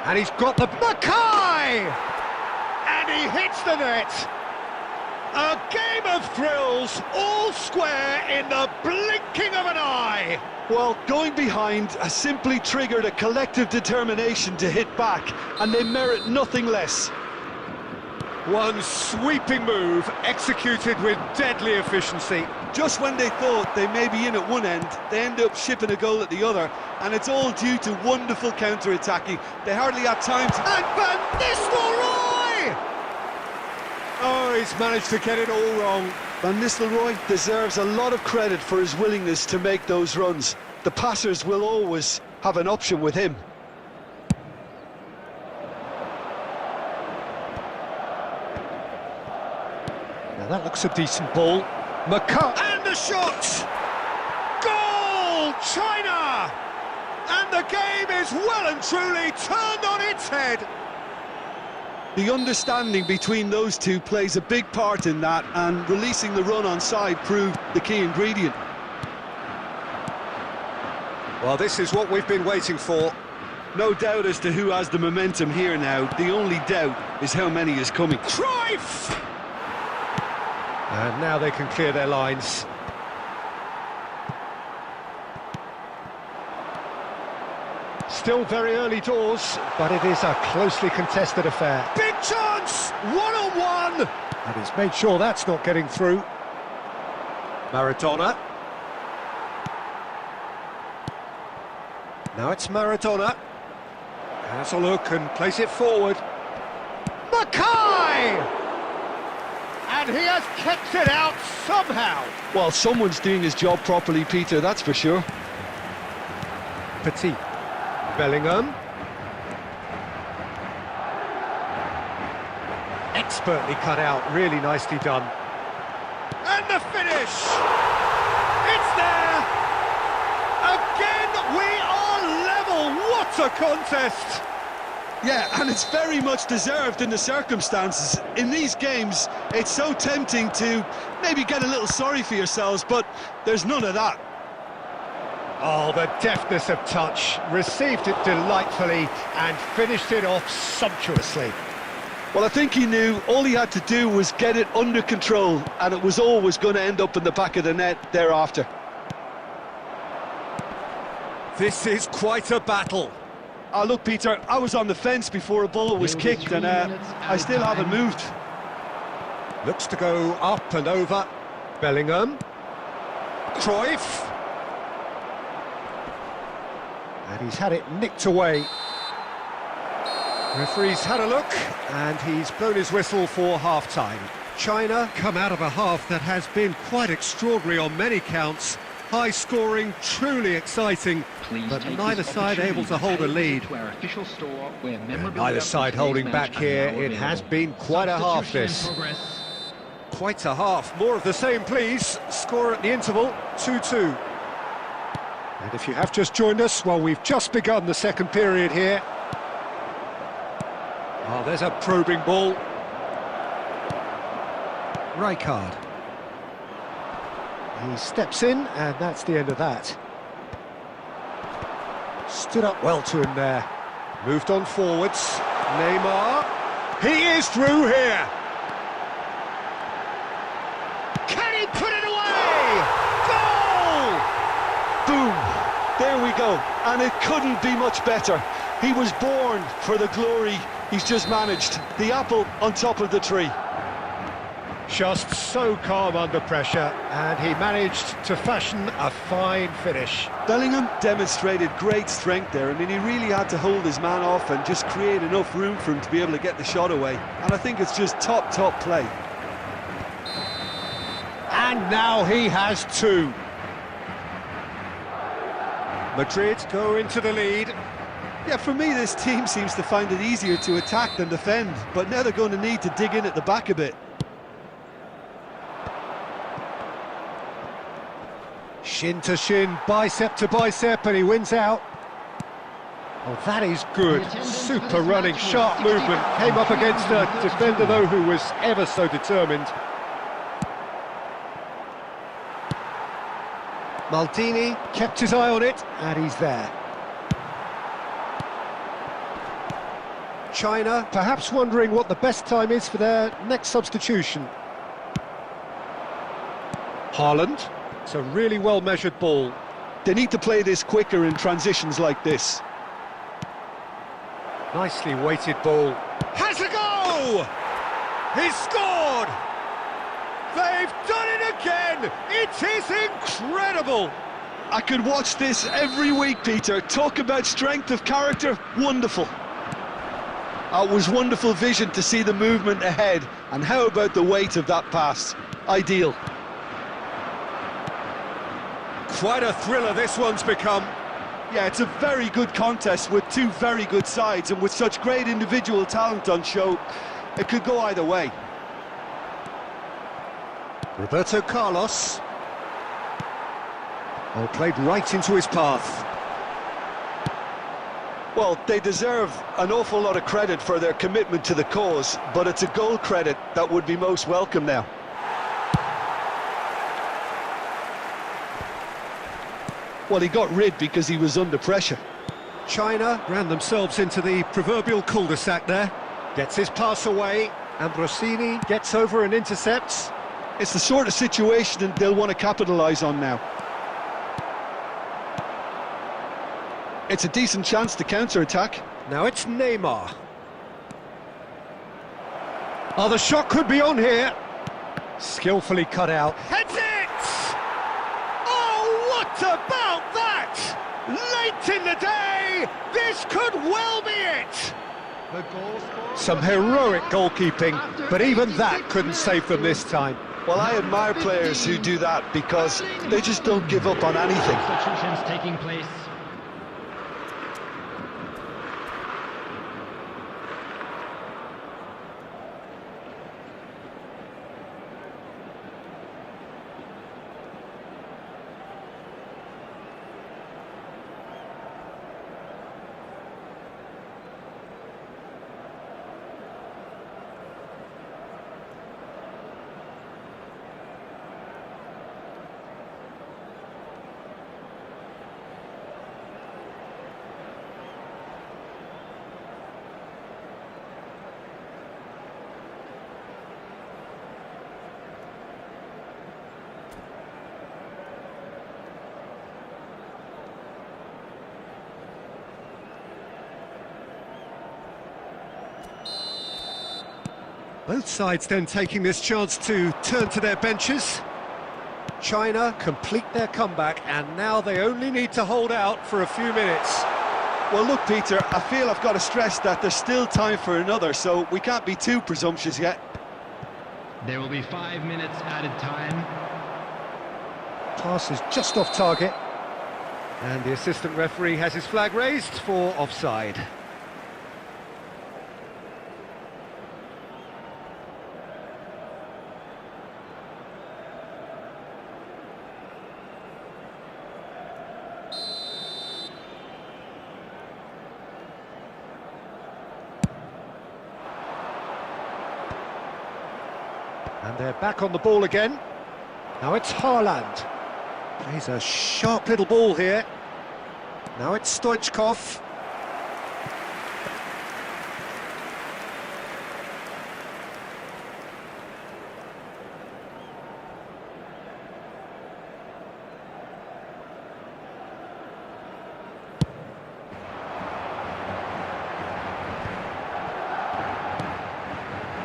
And he's got the... Mackay! And he hits the net. A game of thrills, all square in the blinking of an eye. Well, going behind has simply triggered a collective determination to hit back, and they merit nothing less. One sweeping move, executed with deadly efficiency. Just when they thought they may be in at one end, they end up shipping a goal at the other, and it's all due to wonderful counter-attacking. They hardly had time to... And Van Nistelrooy! Oh, he's managed to get it all wrong. Van Nistelrooy deserves a lot of credit for his willingness to make those runs. The passers will always have an option with him. Now that looks a decent ball. Mackay! And the shot! Goal! China! And the game is well and truly turned on its head. The understanding between those two plays a big part in that, and releasing the run on side proved the key ingredient. Well, this is what we've been waiting for. No doubt as to who has the momentum here now. The only doubt is how many is coming. Cruyff! And now they can clear their lines. Still very early doors, but it is a closely contested affair. Big chance! One-on-one! And he's made sure that's not getting through. Maradona. Now it's Maradona. Has a look and plays it forward. Mackay! And he has kept it out somehow. Well, someone's doing his job properly, Peter, that's for sure. Petit. Bellingham. Expertly cut out, really nicely done. And the finish! It's there! Again, we are level! What a contest! Yeah, and it's very much deserved in the circumstances. In these games, it's so tempting to maybe get a little sorry for yourselves, but there's none of that. Oh, the deftness of touch, received it delightfully and finished it off sumptuously. Well, I think he knew all he had to do was get it under control, and it was always going to end up in the back of the net thereafter. This is quite a battle. Oh, look, Peter, I was on the fence before a ball was kicked, and I still haven't moved. Looks to go up and over. Bellingham. Cruyff. And he's had it nicked away. Referee's had a look, and he's blown his whistle for half-time. China come out of a half that has been quite extraordinary on many counts. High-scoring, truly exciting, but neither side able to hold a lead. Neither side holding back here. It has been quite a half, this. Quite a half. More of the same, please. Score at the interval, 2-2. And if you have just joined us, well, we've just begun the second period here. Oh, there's a probing ball. Rijkaard. He steps in, and that's the end of that. Stood up well to him there. Moved on forwards. Neymar. He is through here. Can he put it away? Goal! Boom! There we go. And it couldn't be much better. He was born for the glory he's just managed. The apple on top of the tree. Just so calm under pressure, and he managed to fashion a fine finish. Bellingham demonstrated great strength there. I mean, he really had to hold his man off and just create enough room for him to be able to get the shot away. And I think it's just top play. And now he has two. Madrid go into the lead. Yeah, for me, this team seems to find it easier to attack than defend. But now they're going to need to dig in at the back a bit. Shin to shin, bicep to bicep, and he wins out. Oh, that is good. Super running, sharp movement. Came up against a defender, though, who was ever so determined. Maldini kept his eye on it, and he's there. China perhaps wondering what the best time is for their next substitution. Haaland. It's a really well-measured ball. They need to play this quicker in transitions like this. Nicely weighted ball. Has a go! He's scored! They've done it again! It is incredible! I could watch this every week, Peter. Talk about strength of character, wonderful. It was wonderful vision to see the movement ahead. And how about the weight of that pass? Ideal. Quite a thriller this one's become. Yeah, it's a very good contest with two very good sides, and with such great individual talent on show, it could go either way. Roberto Carlos. Oh, played right into his path. Well, they deserve an awful lot of credit for their commitment to the cause, but it's a goal credit that would be most welcome now. Well, he got rid because he was under pressure. China ran themselves into the proverbial cul-de-sac there. Gets his pass away. Ambrosini gets over and intercepts. It's the sort of situation they'll want to capitalise on now. It's a decent chance to counter-attack. Now it's Neymar. Oh, the shot could be on here. Skillfully cut out. Heads it! Oh, what about that? Late in the day, this could well be it. Some heroic goalkeeping, but even that couldn't save them this time. Well, I admire players who do that because they just don't give up on anything. Substitutions taking place. Both sides then taking this chance to turn to their benches. China complete their comeback, and now they only need to hold out for a few minutes. Well, look, Peter, I feel I've got to stress that there's still time for another, so we can't be too presumptuous yet. There will be 5 minutes added time. Pass is just off target. And the assistant referee has his flag raised for offside. And they're back on the ball again. Now it's Haaland. Plays a sharp little ball here. Now it's Stoichkov.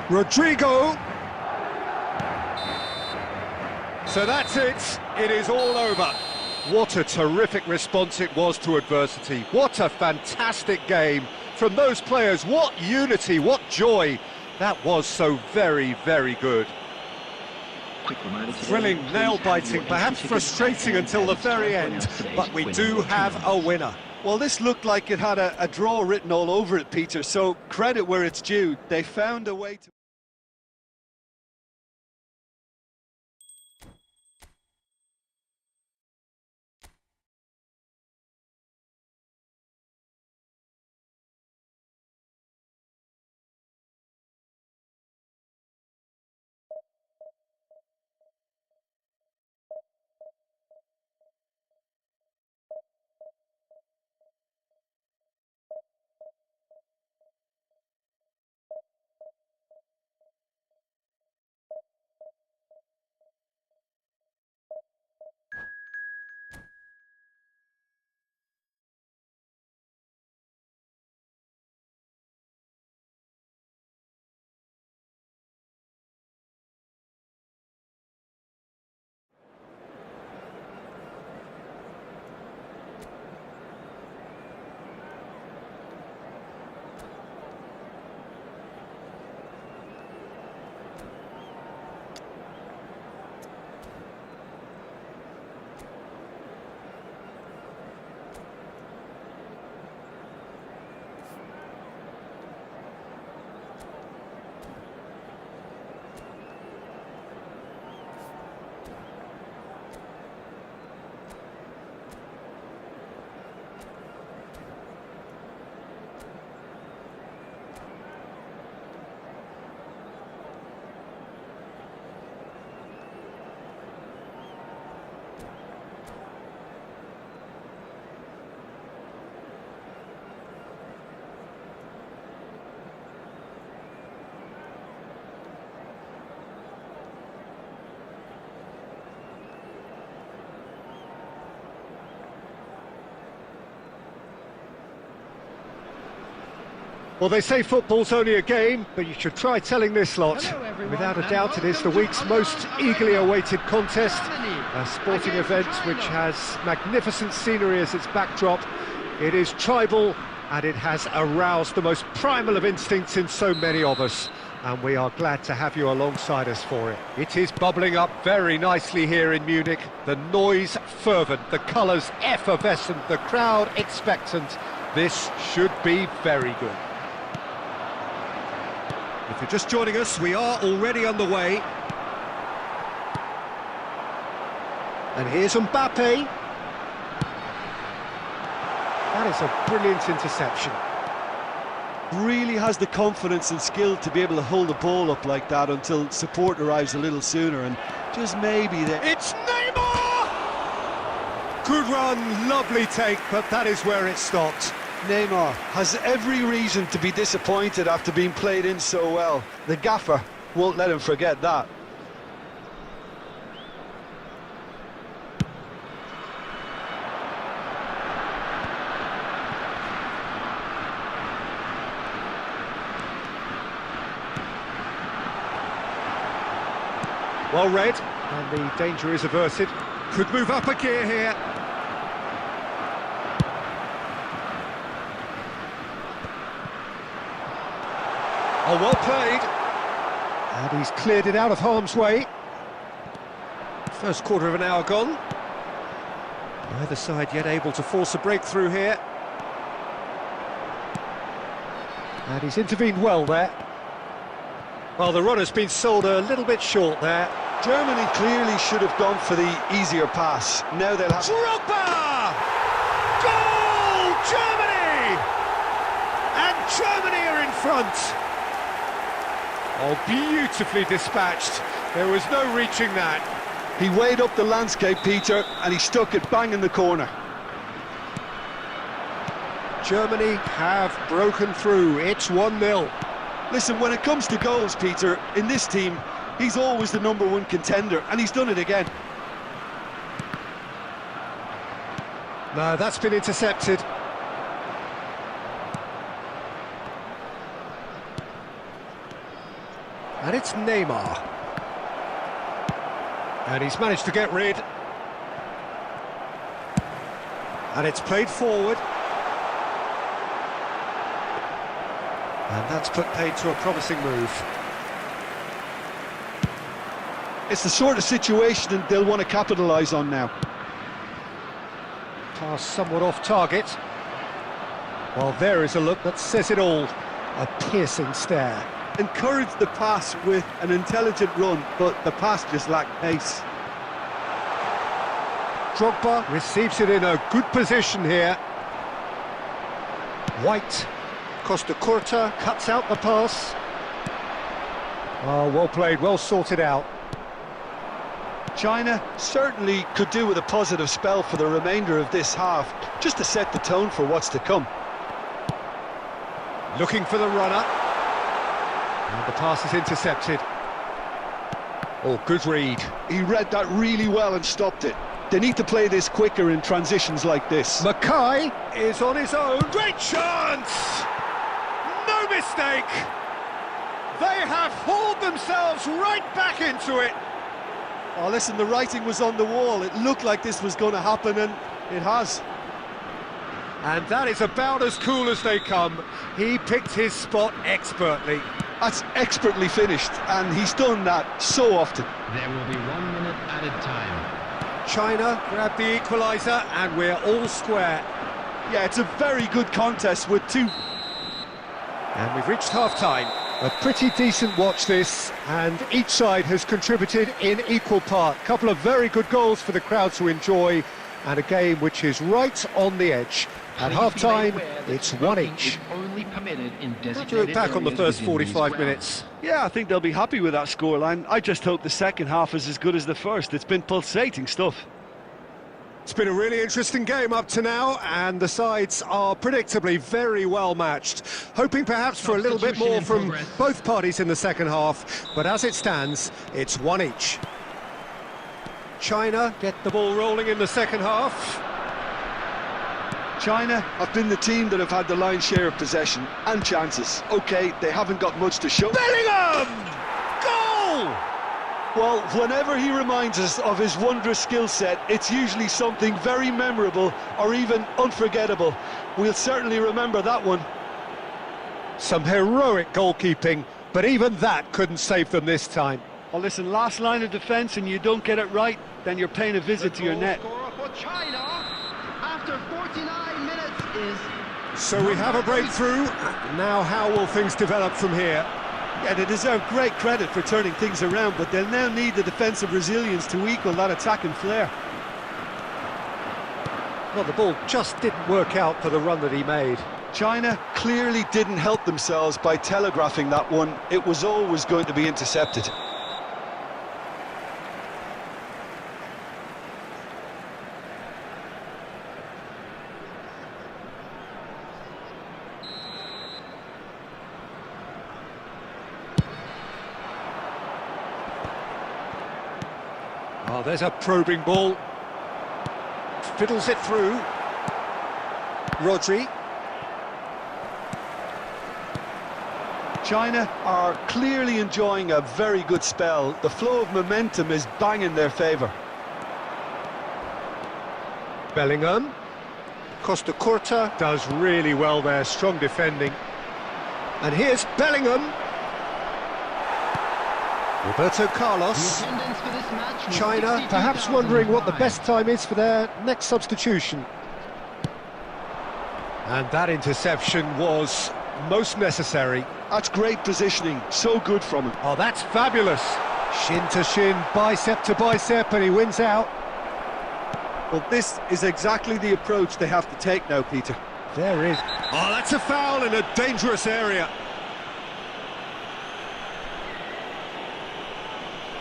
Rodrigo. So that's it. It is all over. What a terrific response it was to adversity. What a fantastic game from those players. What unity, what joy. That was so very, very good. Thrilling, nail-biting, perhaps frustrating until the very end, but we do have a winner. Well, this looked like it had a draw written all over it, Peter, so credit where it's due. They found a way to... Well, they say football's only a game, but you should try telling this lot. Without a doubt, it is the week's most eagerly awaited contest, a sporting event which has magnificent scenery as its backdrop. It is tribal, and it has aroused the most primal of instincts in so many of us, and we are glad to have you alongside us for it. It is bubbling up very nicely here in Munich, the noise fervent, the colours effervescent, the crowd expectant. This should be very good. If you're just joining us, we are already underway. And here's Mbappe. That is a brilliant interception. Really has the confidence and skill to be able to hold the ball up like that until support arrives a little sooner, and just maybe there... It's Neymar! Good run, lovely take, but that is where it stopped. Neymar has every reason to be disappointed after being played in so well. The gaffer won't let him forget that. Well read, and the danger is averted. Could move up a gear here. Oh, well played. And he's cleared it out of harm's way. First quarter of an hour gone. Neither side yet able to force a breakthrough here. And he's intervened well there. Well, the run has been sold a little bit short there. Germany clearly should have gone for the easier pass. Now they'll have... Drogba! Goal! Germany! And Germany are in front. Oh, beautifully dispatched. There was no reaching that. He weighed up the landscape, Peter, and he stuck it bang in the corner. Germany have broken through. It's 1-0. Listen, when it comes to goals, Peter, in this team, he's always the #1 contender, and he's done it again. No, that's been intercepted. And it's Neymar. And he's managed to get rid. And it's played forward. And that's put paid to a promising move. It's the sort of situation that they'll want to capitalise on now. Pass somewhat off target. Well, there is a look that says it all. A piercing stare. Encouraged the pass with an intelligent run, but the pass just lacked pace. Drogba receives it in a good position here. White. Costa Curta cuts out the pass. Oh, well played, well sorted out. China certainly could do with a positive spell for the remainder of this half, just to set the tone for what's to come. Looking for the runner. And the pass is intercepted. Oh, good read. He read that really well and stopped it. They need to play this quicker in transitions like this. Mackay is on his own. Great chance! No mistake! They have hauled themselves right back into it. Oh, listen, the writing was on the wall. It looked like this was going to happen, and it has. And that is about as cool as they come. He picked his spot expertly. That's expertly finished, and he's done that so often. There will be 1 minute added time. China grab the equaliser, and we're all square. Yeah, it's a very good contest with two. And we've reached half-time. A pretty decent watch this, and each side has contributed in equal part. Couple of very good goals for the crowd to enjoy, and a game which is right on the edge. At half-time, it's one each. How do you look back on the first 45 minutes? Yeah, I think they'll be happy with that scoreline. I just hope the second half is as good as the first. It's been pulsating stuff. It's been a really interesting game up to now, and the sides are predictably very well matched. Hoping perhaps for a little bit more from both parties in the second half, but as it stands, it's one each. China get the ball rolling in the second half. China have been the team that have had the lion's share of possession and chances. OK, they haven't got much to show. Bellingham! Goal! Well, whenever he reminds us of his wondrous skill set, it's usually something very memorable or even unforgettable. We'll certainly remember that one. Some heroic goalkeeping, but even that couldn't save them this time. Well, listen, last line of defence and you don't get it right, then you're paying a visit to your net. For China after 49 minutes is... So we have a breakthrough. Now how will things develop from here? Yeah, they deserve great credit for turning things around, but they'll now need the defensive resilience to equal that attacking flair. Well, the ball just didn't work out for the run that he made. China clearly didn't help themselves by telegraphing that one. It was always going to be intercepted. Oh, there's a probing ball. Fiddles it through. Rodri. China are clearly enjoying a very good spell. The flow of momentum is bang in their favour. Bellingham. Costa Curta does really well there, strong defending. And here's Bellingham. Roberto Carlos. China perhaps wondering what the best time is for their next substitution. And that interception was most necessary. That's great positioning, so good from him. Oh, that's fabulous. Shin to shin, bicep to bicep, and he wins out. Well, this is exactly the approach they have to take now, Peter. There is. Oh, that's a foul in a dangerous area.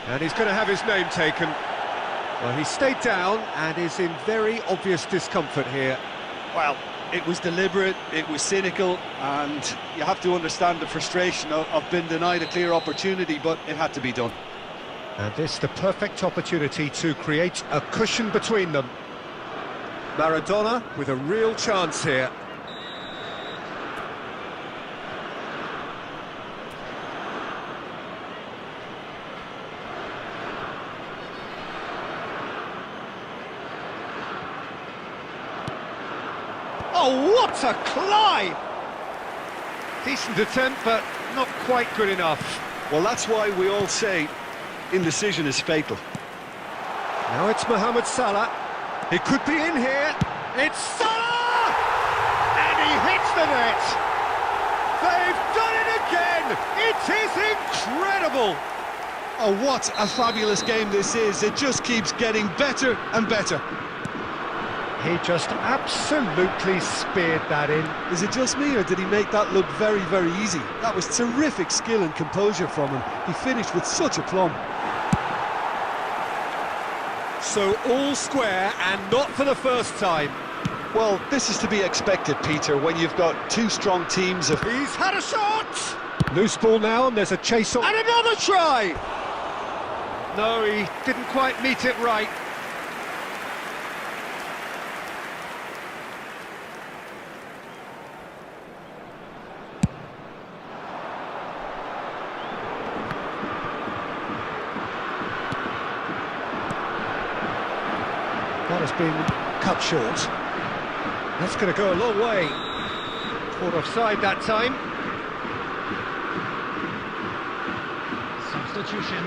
And he's going to have his name taken. Well, he stayed down and is in very obvious discomfort here. Well, It was deliberate, it was cynical, and you have to understand the frustration of being denied a clear opportunity, but it had to be done. And this the perfect opportunity to create a cushion between them. Maradona with a real chance here. Oh, what a climb! Decent attempt, but not quite good enough. Well, that's why we all say indecision is fatal. Now it's Mohamed Salah. He could be in here. It's Salah! And he hits the net. They've done it again. It is incredible. Oh, what a fabulous game this is. It just keeps getting better and better. He just absolutely speared that in. Is it just me, or did he make that look very, very easy? That was terrific skill and composure from him. He finished with such aplomb. So all square, and not for the first time. Well, this is to be expected, Peter, when you've got two strong teams of... He's had a shot! Loose ball now, and there's a chase on. And another try! No, he didn't quite meet it right. That has been cut short. That's going to go a long way. Caught offside that time. Substitution.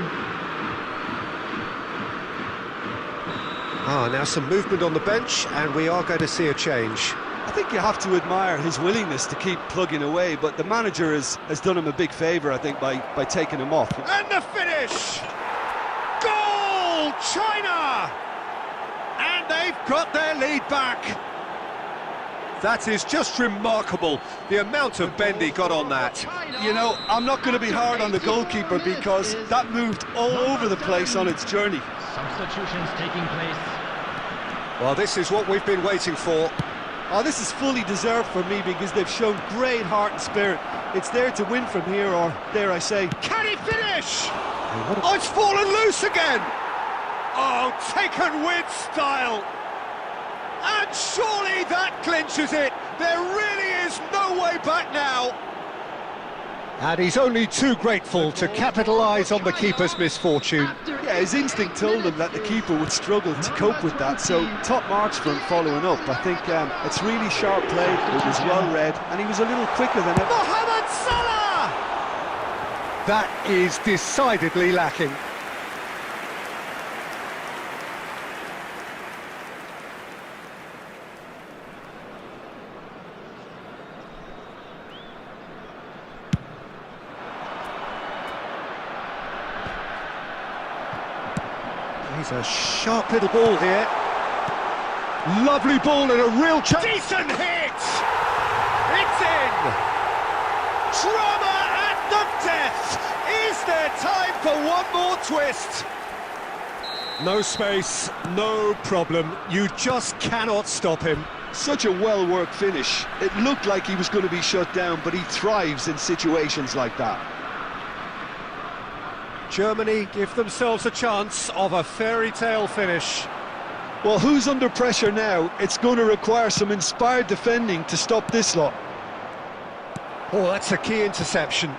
Now some movement on the bench, and we are going to see a change. I think you have to admire his willingness to keep plugging away, but the manager has done him a big favour, I think, by taking him off. And the finish! Goal! China! And they've got their lead back. That is just remarkable, the amount of bend he got on that. You know, I'm not going to be hard on the goalkeeper because that moved all over the place on its journey. Substitutions taking place. Well, this is what we've been waiting for. Oh, this is fully deserved for me because they've shown great heart and spirit. It's there to win from here, or dare I say... Can he finish? Oh, it's fallen loose again! Oh, taken with style! And surely that clinches it! There really is no way back now! And he's only too grateful to capitalise on the keeper's misfortune. Yeah, his instinct told him that the keeper would struggle to cope with that, so top marks for him following up. I think it's really sharp play, it was well read, and he was a little quicker than ever. Mohamed Salah! That is decidedly lacking. He's a sharp little ball here. Lovely ball and a real chance. Decent hit! It's in! Drama at the death! Is there time for one more twist? No space, no problem. You just cannot stop him. Such a well-worked finish. It looked like he was going to be shut down, but he thrives in situations like that. Germany give themselves a chance of a fairy tale finish. Well, who's under pressure now? It's going to require some inspired defending to stop this lot. Oh, that's a key interception.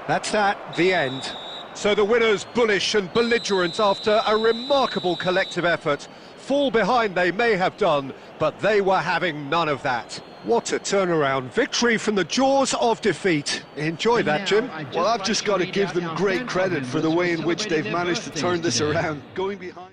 That's that, the end. So the winners bullish and belligerent after a remarkable collective effort. Fall behind they may have done, but they were having none of that. What a turnaround. Victory from the jaws of defeat. Enjoy that, Jim. Well, I've just got to give them great credit for the way in which they've managed to turn this around. Going behind...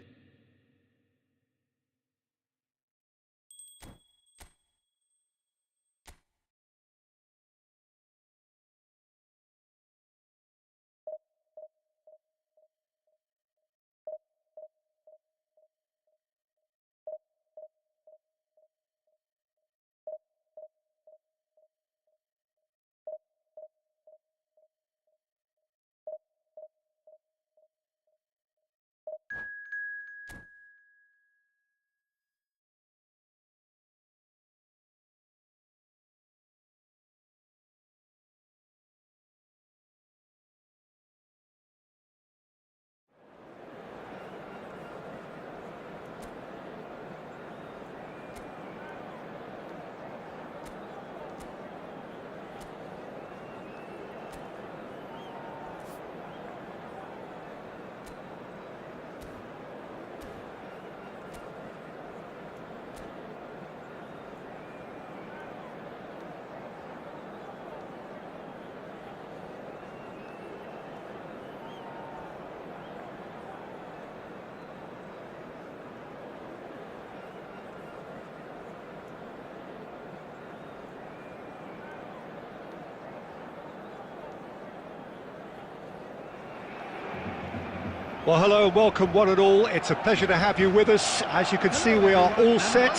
Well, hello and welcome one and all. It's a pleasure to have you with us. As you can see, we are all set.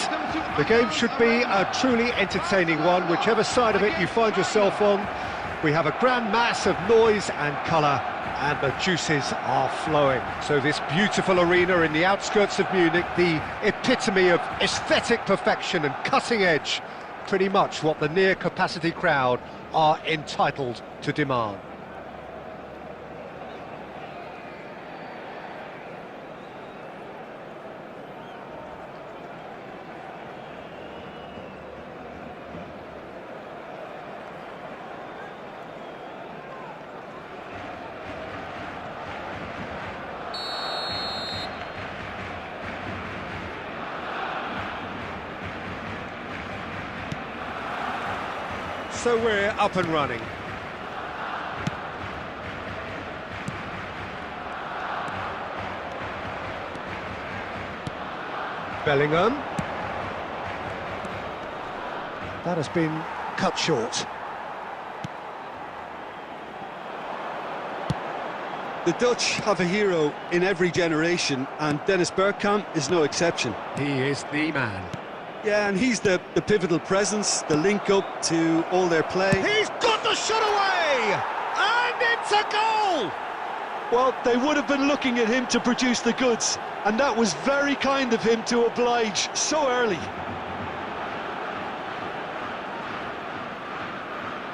The game should be a truly entertaining one, whichever side of it you find yourself on. We have a grand mass of noise and colour, and the juices are flowing. So this beautiful arena in the outskirts of Munich, the epitome of aesthetic perfection and cutting edge, pretty much what the near-capacity crowd are entitled to demand. So we're up and running. Bellingham. That has been cut short. The Dutch have a hero in every generation, and Dennis Bergkamp is no exception. He is the man. Yeah, and he's the pivotal presence, the link-up to all their play. He's got the shot away! And it's a goal! Well, they would have been looking at him to produce the goods, and that was very kind of him to oblige so early.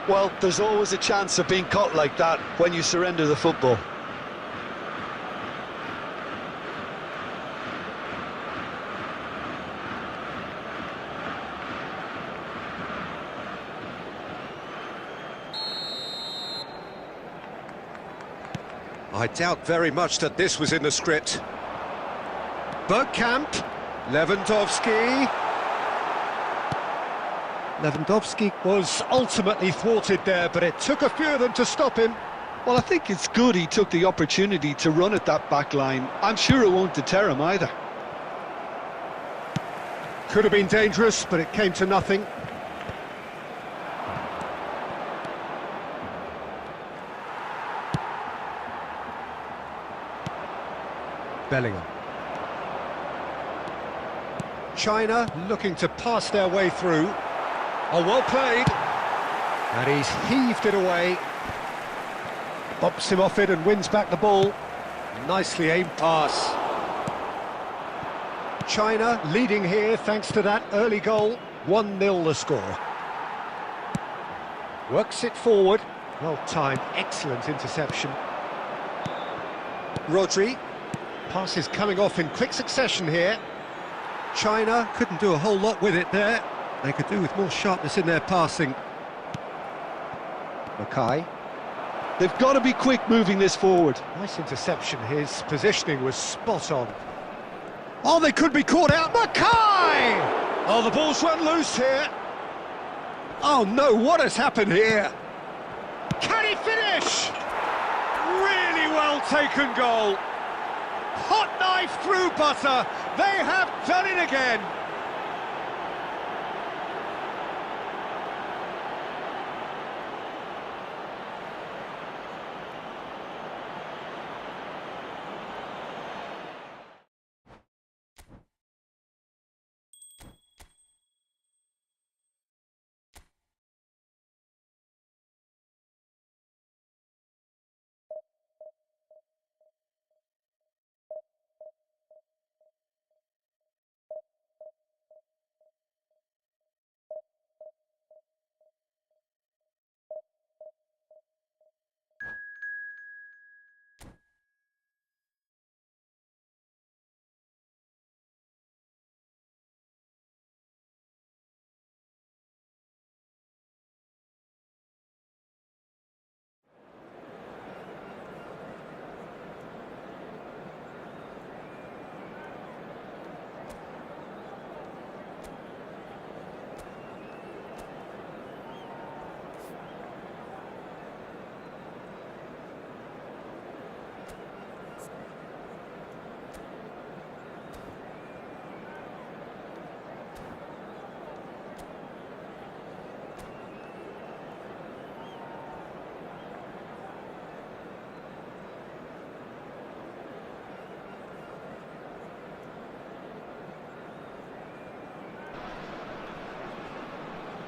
Well, there's always a chance of being caught like that when you surrender the football. I doubt very much that this was in the script. Bergkamp, Lewandowski. Lewandowski was ultimately thwarted there, but it took a few of them to stop him. Well, I think it's good he took the opportunity to run at that back line. I'm sure it won't deter him either. Could have been dangerous, but it came to nothing. Bellingham. China looking to pass their way through. Oh, well played. And he's heaved it away. Bumps him off it and wins back the ball. Nicely aimed pass. China leading here thanks to that early goal. 1-0 the score. Works it forward. Well timed, excellent interception. Rodri. Passes coming off in quick succession here. China couldn't do a whole lot with it there. They could do with more sharpness in their passing. Mackay. They've got to be quick moving this forward. Nice interception. His positioning was spot on. Oh, they could be caught out. Mackay! Oh, the ball's run loose here. Oh no, what has happened here? Can he finish? Really well taken goal. Hot knife through butter. They have done it again.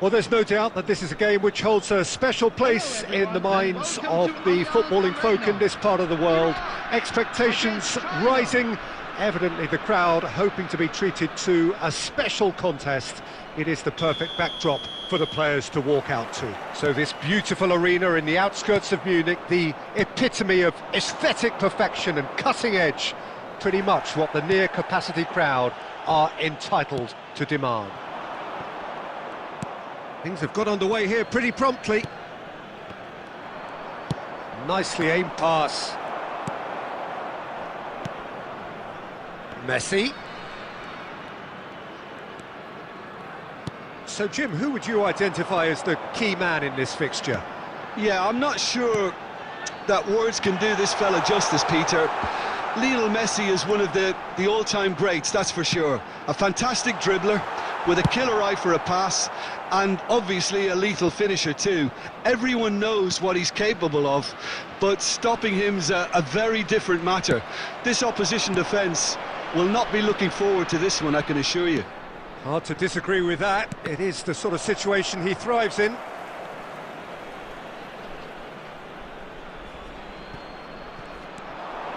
Well, there's no doubt that this is a game which holds a special place in the minds of the footballing folk in this part of the world. Expectations rising, evidently the crowd hoping to be treated to a special contest. It is the perfect backdrop for the players to walk out to. So this beautiful arena in the outskirts of Munich, the epitome of aesthetic perfection and cutting edge, pretty much what the near-capacity crowd are entitled to demand. Things have got underway here pretty promptly. Nicely aimed pass. Messi. So, Jim, who would you identify as the key man in this fixture? Yeah, I'm not sure that words can do this fella justice, Peter. Lionel Messi is one of the all-time greats, that's for sure. A fantastic dribbler with a killer eye for a pass, and obviously a lethal finisher too. Everyone knows what he's capable of, but stopping him's a very different matter. This opposition defence will not be looking forward to this one, I can assure you. Hard to disagree with that. It is the sort of situation he thrives in.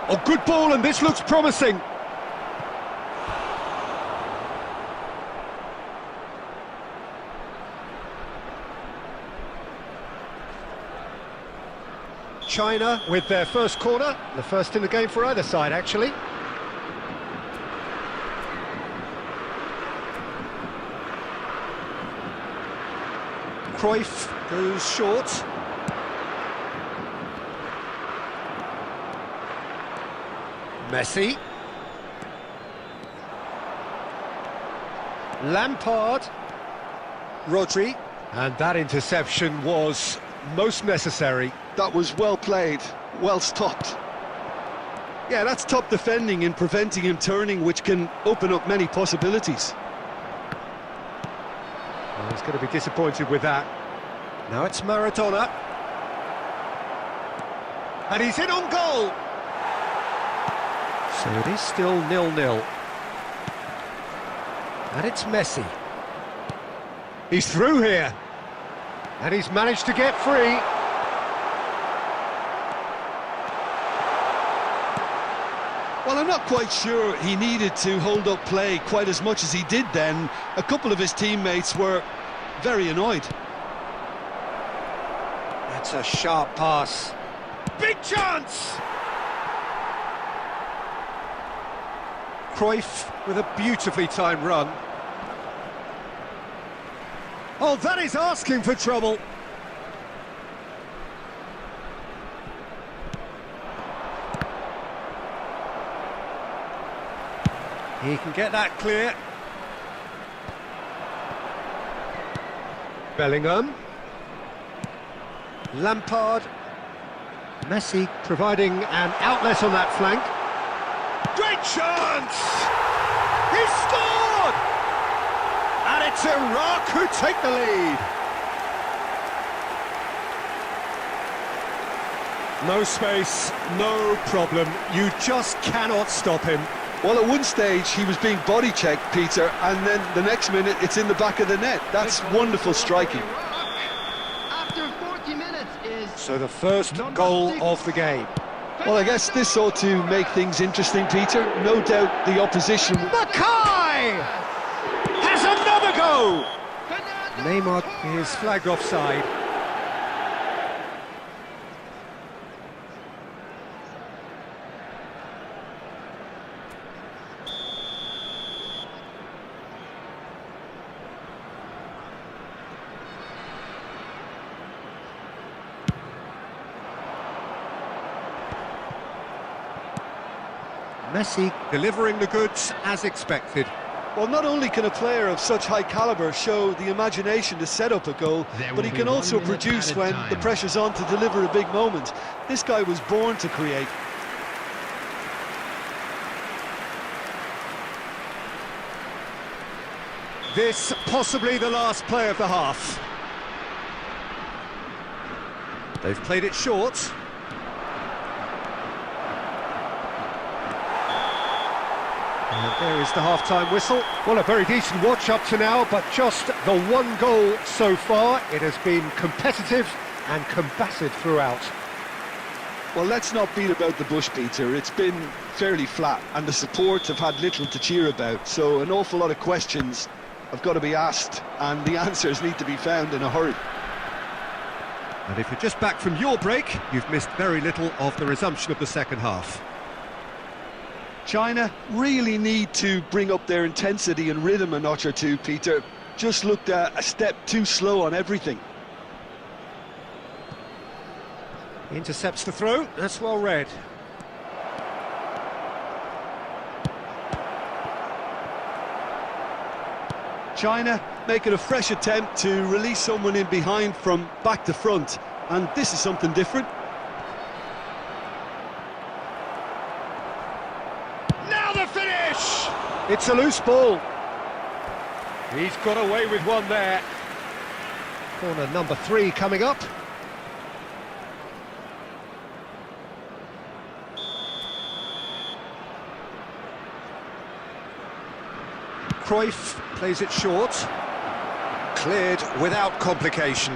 Oh, good ball, and this looks promising. China with their first corner, the first in the game for either side, actually. Cruyff goes short. Messi. Lampard. Rodri. And that interception was most necessary. That was well played, well stopped. Yeah, that's top defending in preventing him turning, which can open up many possibilities. Well, he's going to be disappointed with that. Now it's Maradona. And he's in on goal. So it is still 0-0. And it's Messi. He's through here. And he's managed to get free. Well, I'm not quite sure he needed to hold up play quite as much as he did then. A couple of his teammates were very annoyed. That's a sharp pass. Big chance! Cruyff with a beautifully timed run. Oh, that is asking for trouble. He can get that clear. Bellingham. Lampard. Messi providing an outlet on that flank. Great chance! He scored! And it's Iraq who take the lead. No space, no problem. You just cannot stop him. Well, at one stage he was being body checked, Peter, and then the next minute it's in the back of the net. That's wonderful striking. After 40 minutes is... So the first goal of the game. Well, I guess this ought to make things interesting, Peter. No doubt the opposition... Mackay has another go! Neymar is flagged offside. Messi delivering the goods as expected. Well, not only can a player of such high calibre show the imagination to set up a goal, but he can also produce when the pressure's on to deliver a big moment. This guy was born to create. This possibly the last play of the half. They've played it short. And there is the half-time whistle. Well, a very decent watch up to now, but just the one goal so far. It has been competitive and combative throughout. Well, let's not beat about the bush, Peter. It's been fairly flat, and the support have had little to cheer about. So an awful lot of questions have got to be asked, and the answers need to be found in a hurry. And if you're just back from your break, you've missed very little of the resumption of the second half. China really need to bring up their intensity and rhythm a notch or two, Peter. Just looked a step too slow on everything. Intercepts the throw, that's well read. China making a fresh attempt to release someone in behind from back to front, and this is something different. Now the finish! It's a loose ball. He's got away with one there. Corner number 3 coming up. Cruyff plays it short. Cleared without complication.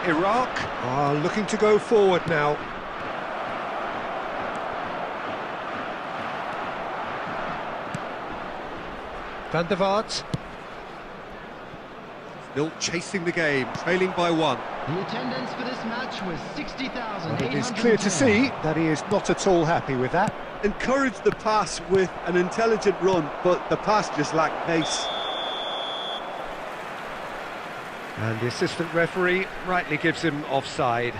Iraq are looking to go forward now. Van der Vaart. Still chasing the game, trailing by 1. The attendance for this match was 60,000. It is clear to see that he is not at all happy with that. Encouraged the pass with an intelligent run, but the pass just lacked pace. And the assistant referee rightly gives him offside.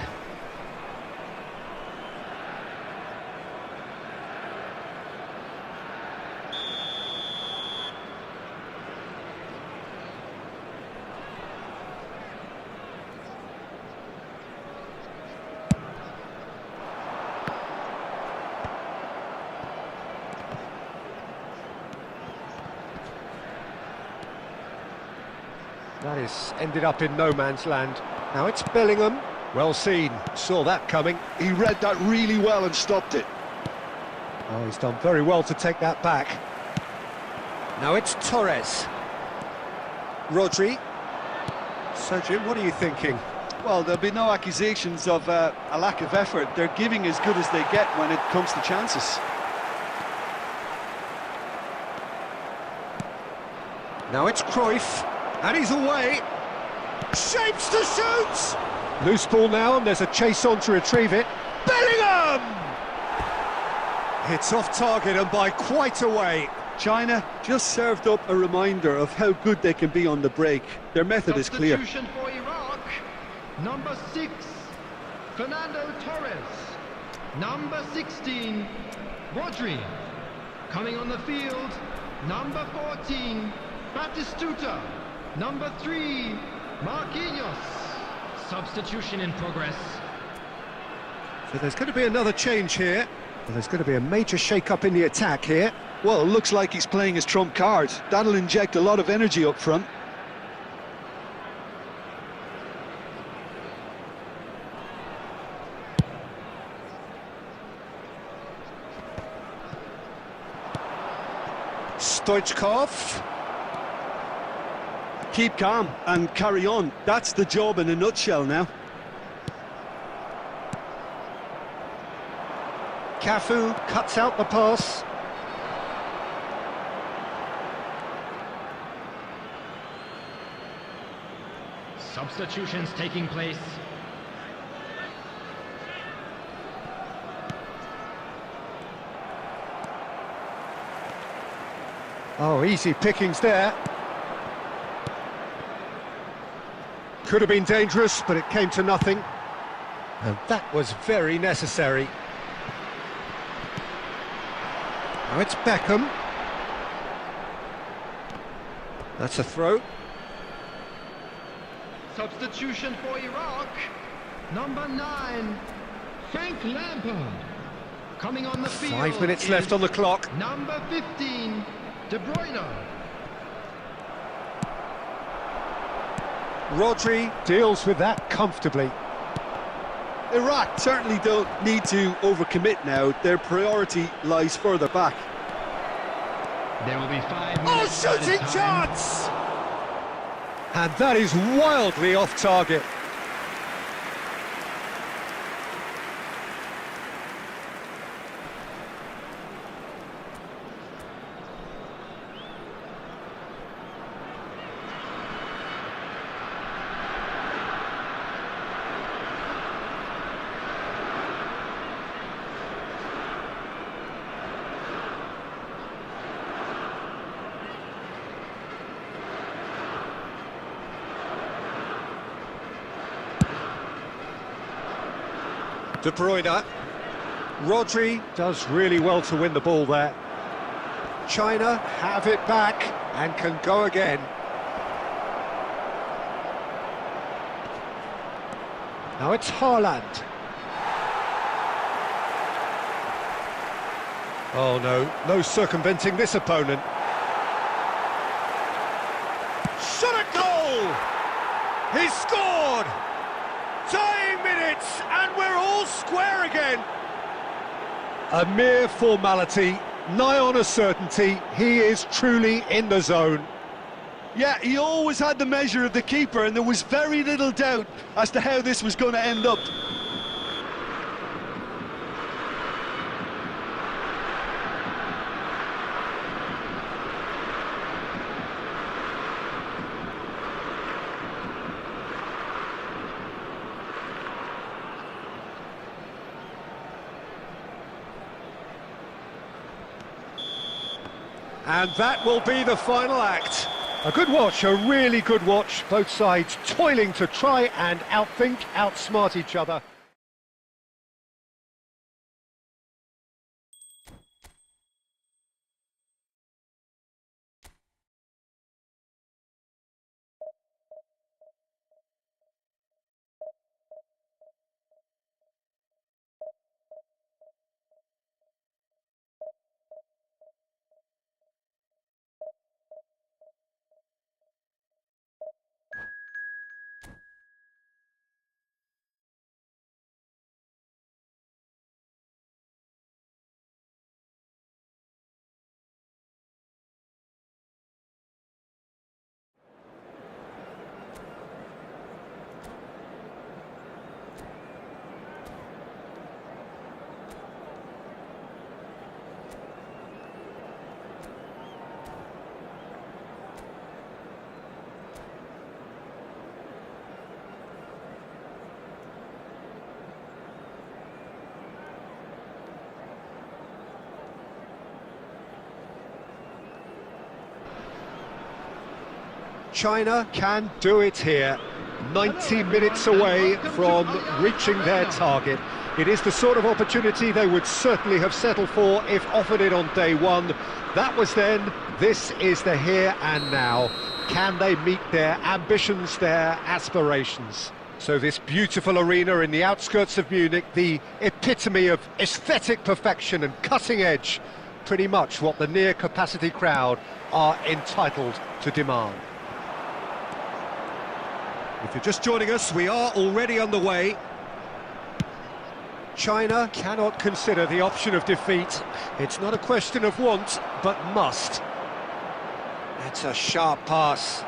That is ended up in no man's land. Now it's Bellingham. Well seen. Saw that coming. He read that really well and stopped it. Oh, he's done very well to take that back. Now it's Torres. Rodri. So, Jim, what are you thinking? Well, there'll be no accusations of a lack of effort. They're giving as good as they get when it comes to chances. Now it's Cruyff. And he's away. Shapes to shoot! Loose ball now, and there's a chase on to retrieve it. Bellingham! It's off target and by quite a way. China just served up a reminder of how good they can be on the break. Their method is clear. Substitution for Iraq. Number 6, Fernando Torres. Number 16, Rodri. Coming on the field, number 14, Batistuta. Number 3, Marquinhos. Substitution in progress. So there's going to be another change here. There's going to be a major shake-up in the attack here. Well, it looks like he's playing his trump card. That'll inject a lot of energy up front. Stoichkov. Keep calm and carry on. That's the job in a nutshell now. Cafu cuts out the pass. Substitutions taking place. Oh, easy pickings there. Could have been dangerous, but it came to nothing. And that was very necessary. Now it's Beckham. That's a throw. Substitution for Iraq. Number 9, Frank Lampard. Coming on the field. 5 minutes left on the clock. Number 15, De Bruyne. Rodri deals with that comfortably. Iraq certainly don't need to overcommit now. Their priority lies further back. There will be 5 Oh, minutes added shooting time. chance! And that is wildly off target. De Bruyne. Rodri does really well to win the ball there. China have it back and can go again. Now it's Haaland. Oh no, no circumventing this opponent. Shot at goal! He scored! Tying minutes, and we're all square again. A mere formality, nigh on a certainty. He is truly in the zone. Yeah, he always had the measure of the keeper, and there was very little doubt as to how this was going to end up. And that will be the final act. A good watch, a really good watch. Both sides toiling to try and outthink, outsmart each other. China can do it here. 90 minutes away from reaching their target. It is the sort of opportunity they would certainly have settled for if offered it on day one. That was then, this is the here and now. Can they meet their ambitions, their aspirations? So this beautiful arena in the outskirts of Munich, the epitome of aesthetic perfection and cutting edge, pretty much what the near-capacity crowd are entitled to demand. If you're just joining us, we are already underway. China cannot consider the option of defeat. It's not a question of want, but must. That's a sharp pass.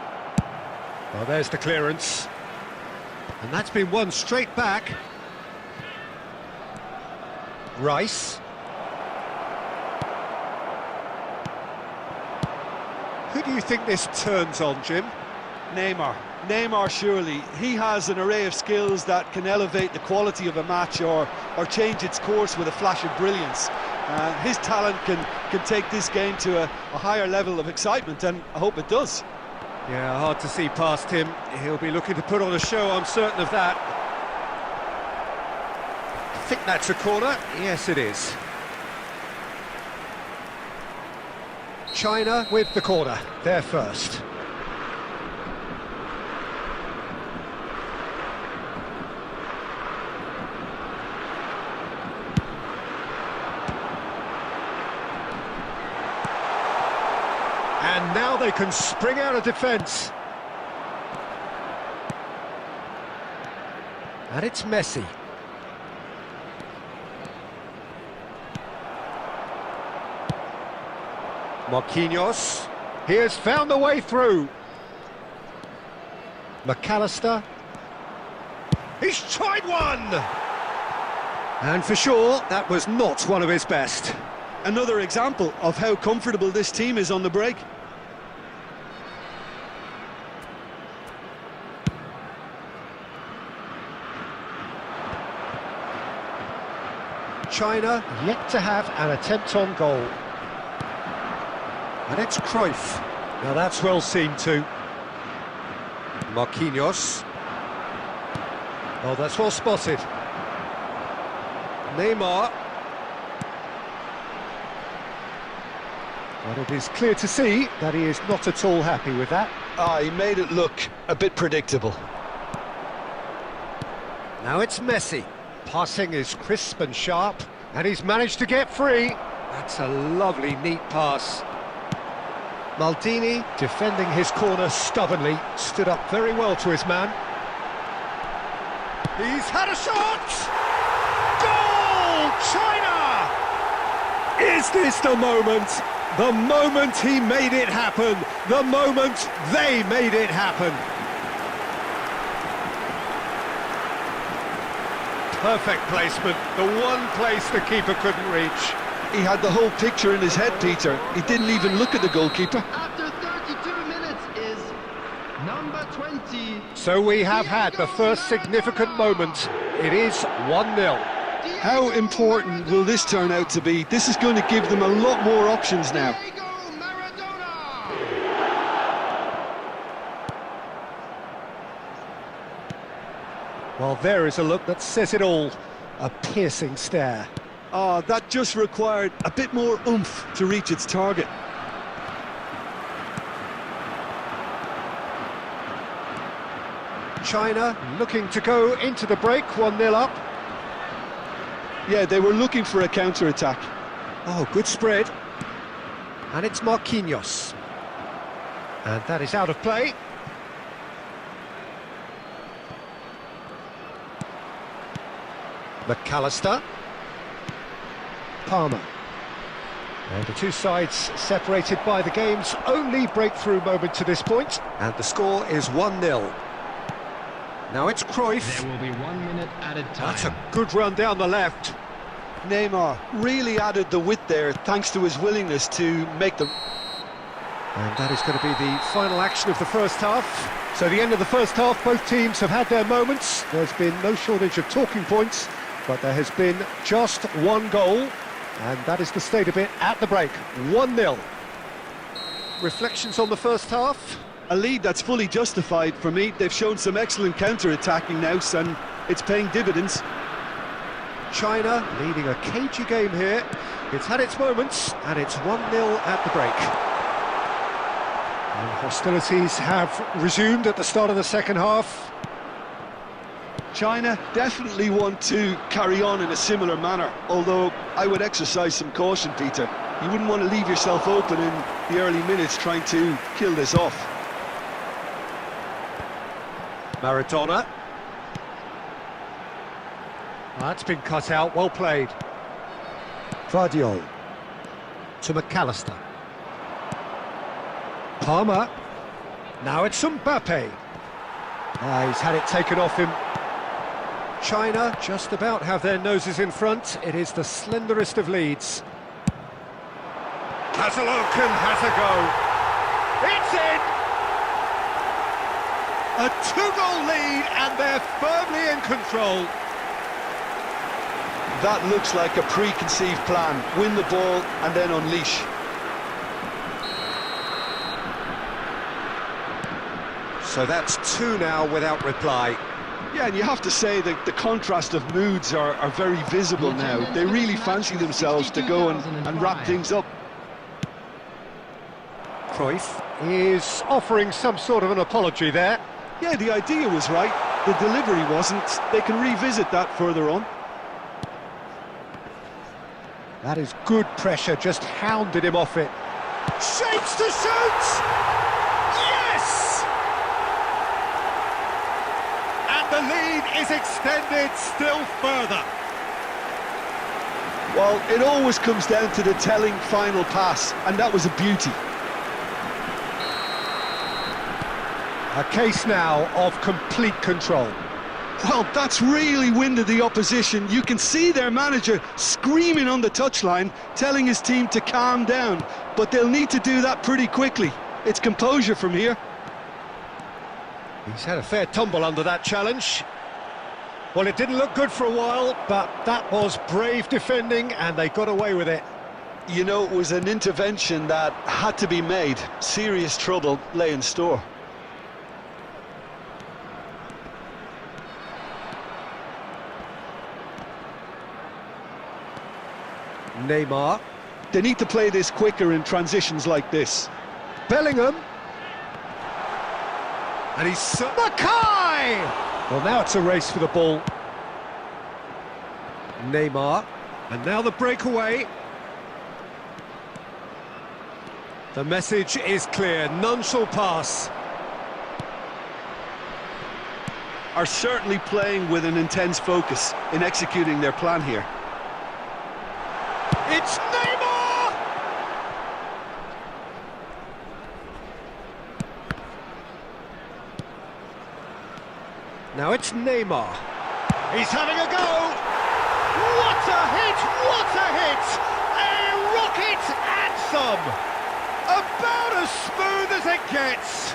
Well, there's the clearance. And that's been won straight back. Rice. Who do you think this turns on, Jim? Neymar, surely. He has an array of skills that can elevate the quality of a match or change its course with a flash of brilliance. His talent can take this game to a higher level of excitement, and I hope it does. Yeah, hard to see past him. He'll be looking to put on a show, I'm certain of that. I think that's a corner. Yes, it is. China with the corner. They're first. And now they can spring out of defence. And it's Messi. Marquinhos. He has found the way through. McAllister. He's tried one! And for sure, that was not one of his best. Another example of how comfortable this team is on the break. China yet to have an attempt on goal. And it's Cruyff. Now that's well seen too. Marquinhos. Oh, that's well spotted. Neymar. But it is clear to see that he is not at all happy with that. He made it look a bit predictable. Now it's Messi. Passing is crisp and sharp, and he's managed to get free. That's a lovely, neat pass. Maldini, defending his corner stubbornly, stood up very well to his man. He's had a shot! Goal! China! Is this the moment? The moment he made it happen. The moment they made it happen. Perfect placement, the one place the keeper couldn't reach. He had the whole picture in his head, Peter. He didn't even look at the goalkeeper. After 32 minutes is number 20. So we have had the first significant moment. It is 1-0. How important will this turn out to be? This is going to give them a lot more options now. Well, there is a look that says it all. A piercing stare. That just required a bit more oomph to reach its target. China looking to go into the break, 1-0 up. Yeah, they were looking for a counter-attack. Oh, good spread. And it's Marquinhos. And that is out of play. McAllister. Palmer. And the two sides separated by the game's only breakthrough moment to this point. And the score is 1-0. Now it's Cruyff. There will be 1 minute added time. That's a good run down the left. Neymar really added the width there thanks to his willingness to make them. And that is going to be the final action of the first half. So the end of the first half, both teams have had their moments. There's been no shortage of talking points, but there has been just one goal, and that is the state of it at the break. 1-0. Reflections on the first half? A lead that's fully justified for me. They've shown some excellent counter-attacking now, and it's paying dividends. China leading a cagey game here. It's had its moments, and it's 1-0 at the break. And hostilities have resumed at the start of the second half. China definitely want to carry on in a similar manner, although I would exercise some caution, Peter. You wouldn't want to leave yourself open in the early minutes trying to kill this off. Maradona. That's been cut out, well played. Vardiol to McAllister. Palmer. Now it's Mbappe. He's had it taken off him. China just about have their noses in front. It is the slenderest of leads. Has a look and has a go. It's in! A two-goal lead and they're firmly in control. That looks like a preconceived plan. Win the ball and then unleash. So that's two now without reply. Yeah, and you have to say that the contrast of moods are very visible now. They really fancy themselves to go and wrap things up. Cruyff is offering some sort of an apology there. Yeah, the idea was right. The delivery wasn't. They can revisit that further on. That is good pressure, just hounded him off it. Shapes to shoot! Yes! And the lead is extended still further. Well, it always comes down to the telling final pass, and that was a beauty. A case now of complete control. Well, that's really winded the opposition. You can see their manager screaming on the touchline, telling his team to calm down. But they'll need to do that pretty quickly. It's composure from here. He's had a fair tumble under that challenge. Well, it didn't look good for a while, but that was brave defending, and they got away with it. You know, it was an intervention that had to be made. Serious trouble lay in store. Neymar. They need to play this quicker in transitions like this. Bellingham. And he's... Mackay! Well, now it's a race for the ball. Neymar. And now the breakaway. The message is clear. None shall pass. Are certainly playing with an intense focus in executing their plan here. It's Neymar! Now it's Neymar. He's having a go! What a hit! What a hit! A rocket and some! About as smooth as it gets!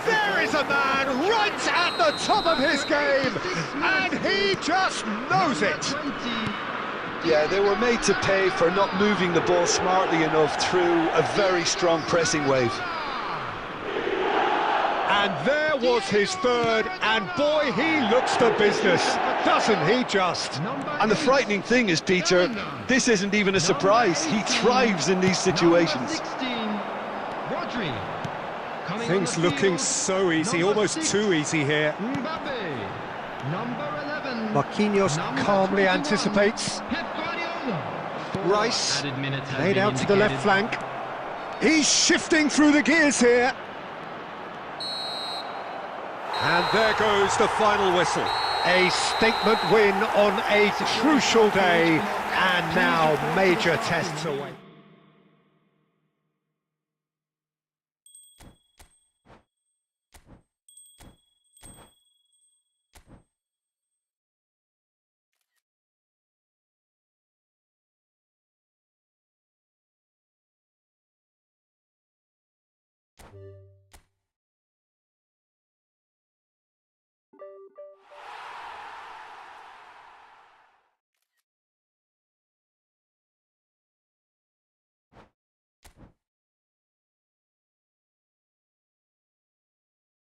There is a man right at the top of his game, and he just knows it! Yeah, they were made to pay for not moving the ball smartly enough through a very strong pressing wave. And there was his third, and boy, he looks the business, doesn't he just? And the frightening thing is, Peter, this isn't even a surprise. He thrives in these situations. Things looking so easy, almost too easy here. Marquinhos calmly anticipates. Rice, laid out to the left flank. He's shifting through the gears here. And there goes the final whistle. A statement win on a crucial day, and now major tests away.